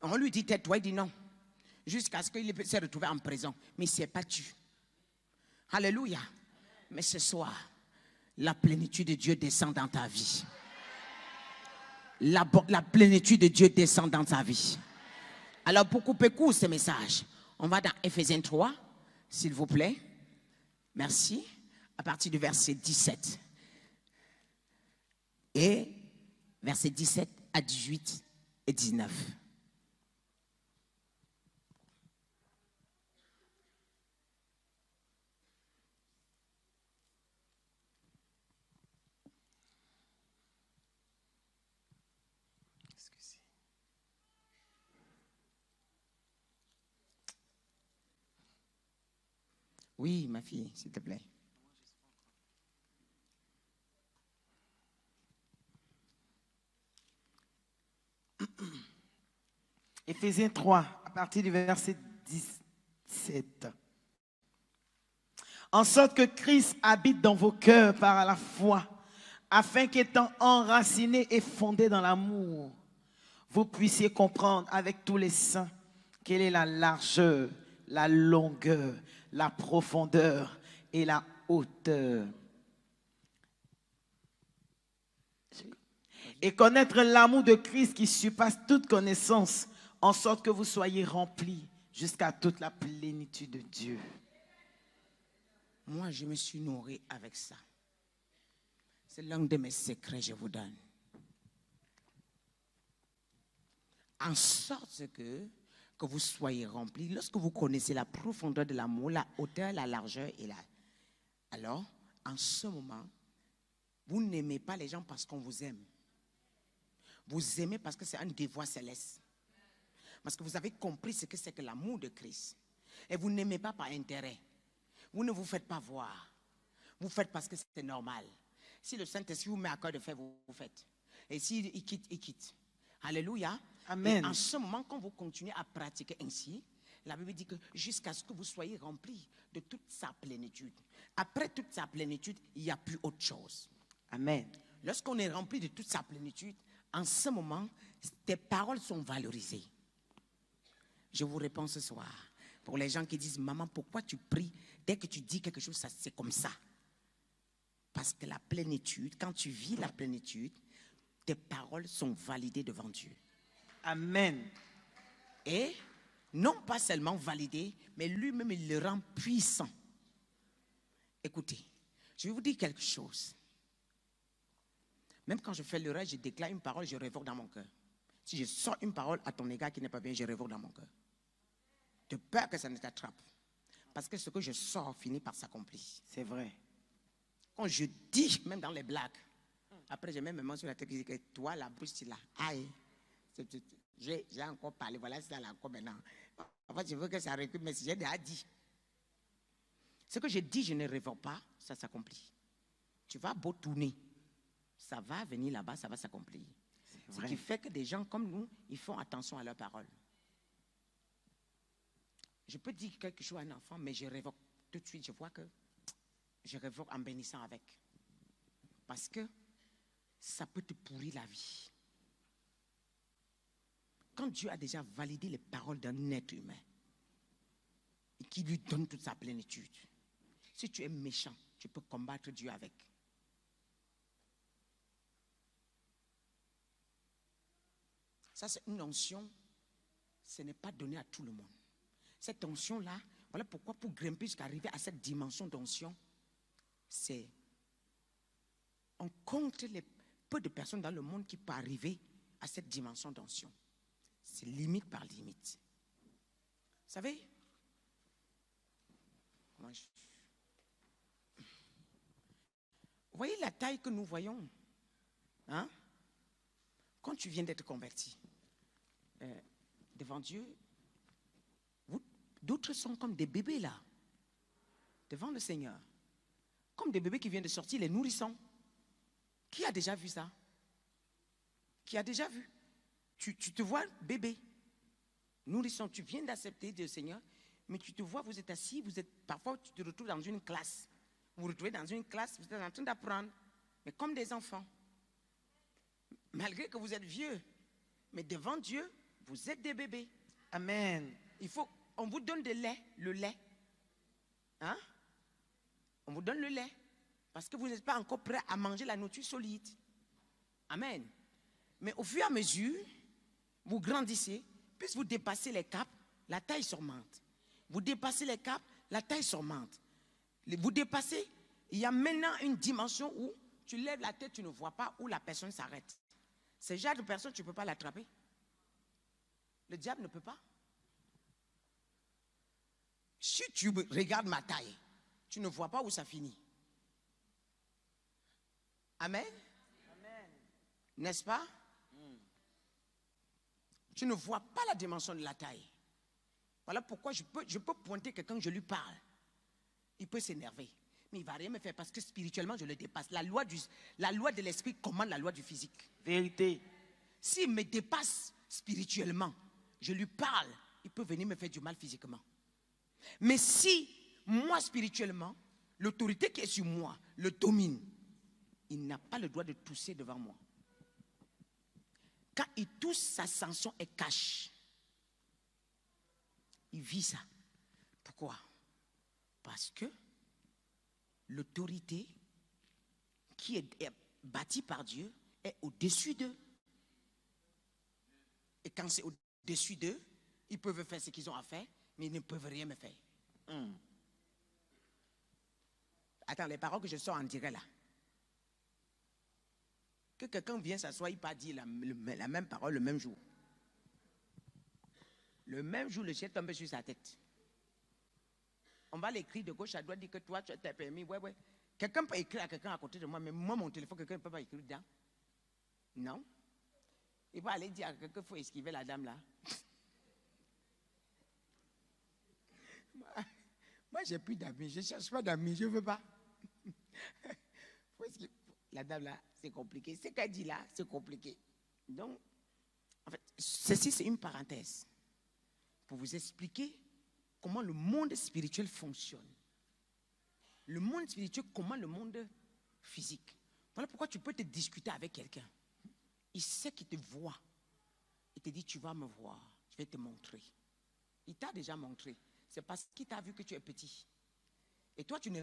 On lui dit tais-toi, il dit non. Jusqu'à ce qu'il s'est retrouvé en prison. Mais il ne s'est pas tué. Alléluia. Mais ce soir, la plénitude de Dieu descend dans ta vie. La plénitude de Dieu descend dans ta vie. Alors pour couper court ce message, on va dans Éphésiens 3, s'il vous plaît. Merci. À partir du verset 17. Et verset 17 à 18 et 19. Oui, ma fille, s'il te plaît. Éphésiens 3, à partir du verset 17. En sorte que Christ habite dans vos cœurs par la foi, afin qu'étant enracinés et fondés dans l'amour, vous puissiez comprendre avec tous les saints quelle est la largeur, la longueur, la profondeur et la hauteur. Et connaître l'amour de Christ qui surpasse toute connaissance, en sorte que vous soyez remplis jusqu'à toute la plénitude de Dieu. Moi, je me suis nourri avec ça. C'est l'un de mes secrets, je vous donne. En sorte que vous soyez remplis, lorsque vous connaissez la profondeur de l'amour, la hauteur, la largeur et la... Alors, en ce moment, vous n'aimez pas les gens parce qu'on vous aime. Vous aimez parce que c'est un devoir céleste. Parce que vous avez compris ce que c'est que l'amour de Christ. Et vous n'aimez pas par intérêt. Vous ne vous faites pas voir. Vous faites parce que c'est normal. Si le Saint-Esprit vous met à cœur de faire, vous faites. Et s'il quitte, il quitte. Alléluia. Amen. Et en ce moment, quand vous continuez à pratiquer ainsi, la Bible dit que jusqu'à ce que vous soyez remplis de toute sa plénitude. Après toute sa plénitude, il n'y a plus autre chose. Amen. Lorsqu'on est rempli de toute sa plénitude, en ce moment, tes paroles sont valorisées. Je vous réponds ce soir. Pour les gens qui disent, maman, pourquoi tu pries? Dès que tu dis quelque chose, c'est comme ça. Parce que la plénitude, quand tu vis la plénitude, tes paroles sont validées devant Dieu. Amen. Et non pas seulement validées, mais lui-même, il le rend puissant. Écoutez, je vais vous dire quelque chose. Même quand je fais le rêve, je déclare une parole, je révoque dans mon cœur. Si je sors une parole à ton égard qui n'est pas bien, je révoque dans mon cœur. De peur que ça ne t'attrape. Parce que ce que je sors finit par s'accomplir. C'est vrai. Quand je dis, même dans les blagues, après j'ai même un moment sur la tête qui dit que toi, la bouche, tu l'as. Aïe, j'ai encore parlé, voilà, c'est ça là encore maintenant. En fait, je veux que ça recule, mais si j'ai déjà dit. Ce que je dis, je ne révoque pas, ça s'accomplit. Tu vas beau tourner, ça va venir là-bas, ça va s'accomplir. Ce qui fait que des gens comme nous, ils font attention à leurs paroles. Je peux dire quelque chose à un enfant, mais je révoque tout de suite. Je vois que je révoque en bénissant avec. Parce que ça peut te pourrir la vie. Quand Dieu a déjà validé les paroles d'un être humain et qui lui donne toute sa plénitude, si tu es méchant, tu peux combattre Dieu avec. Ça, c'est une onction, ce n'est pas donné à tout le monde. Cette onction-là, voilà pourquoi pour grimper jusqu'à arriver à cette dimension d'onction, c'est... On compte les peu de personnes dans le monde qui peuvent arriver à cette dimension d'onction. C'est limite par limite. Vous savez, vous voyez la taille que nous voyons, hein? Quand tu viens d'être converti devant Dieu, d'autres sont comme des bébés là, devant le Seigneur. Comme des bébés qui viennent de sortir, les nourrissons. Qui a déjà vu ça? Qui a déjà vu? Tu te vois bébé, nourrisson, tu viens d'accepter le Seigneur, mais tu te vois, vous êtes assis, parfois tu te retrouves dans une classe. Vous vous retrouvez dans une classe, vous êtes en train d'apprendre, mais comme des enfants. Malgré que vous êtes vieux, mais devant Dieu, vous êtes des bébés. Amen. On vous donne le lait. Hein? On vous donne le lait. Parce que vous n'êtes pas encore prêt à manger la nourriture solide. Amen. Mais au fur et à mesure, vous grandissez, puis vous dépassez les caps, la taille s'augmente. Vous dépassez les caps, la taille s'augmente. Vous dépassez, il y a maintenant une dimension où tu lèves la tête, tu ne vois pas où la personne s'arrête. Ce genre de personne, tu ne peux pas l'attraper. Le diable ne peut pas. Si tu regardes ma taille, tu ne vois pas où ça finit. Amen. Amen. N'est-ce pas? Tu ne vois pas la dimension de la taille. Voilà pourquoi je peux pointer quelqu'un, je lui parle. peut s'énerver. Mais il ne va rien me faire parce que spirituellement, je le dépasse. La loi de l'esprit commande la loi du physique. Vérité. S'il me dépasse spirituellement, je lui parle, il peut venir me faire du mal physiquement. Mais si, moi spirituellement, l'autorité qui est sur moi le domine, il n'a pas le droit de tousser devant moi. Quand il tousse, sa sanction est cash. Il vit ça. Pourquoi? Parce que l'autorité qui est bâtie par Dieu est au-dessus d'eux. Et quand c'est au-dessus d'eux, ils peuvent faire ce qu'ils ont à faire, mais ils ne peuvent rien me faire. Attends, les paroles que je sors en direct là. Que quelqu'un vienne s'asseoir, il pas dire la même parole le même jour. Le même jour, le ciel tombe sur sa tête. On va l'écrire de gauche à droite, dire que toi, tu as permis. Ouais. Quelqu'un peut écrire à quelqu'un à côté de moi, mais moi, mon téléphone, quelqu'un ne peut pas écrire dedans. Non. Il va aller dire à quelqu'un qu'il faut esquiver la dame là. Moi, j'ai plus d'amis. Je ne cherche pas d'amis. Je ne veux pas. La dame là, c'est compliqué. Ce qu'elle dit là, c'est compliqué. Donc, en fait, ceci, c'est une parenthèse pour vous expliquer comment le monde spirituel fonctionne. Le monde spirituel, comment le monde physique. Voilà pourquoi tu peux te discuter avec quelqu'un. Il sait qu'il te voit. Il te dit, tu vas me voir. Je vais te montrer. Il t'a déjà montré. C'est parce qu'il t'a vu que tu es petit. Et toi, tu ne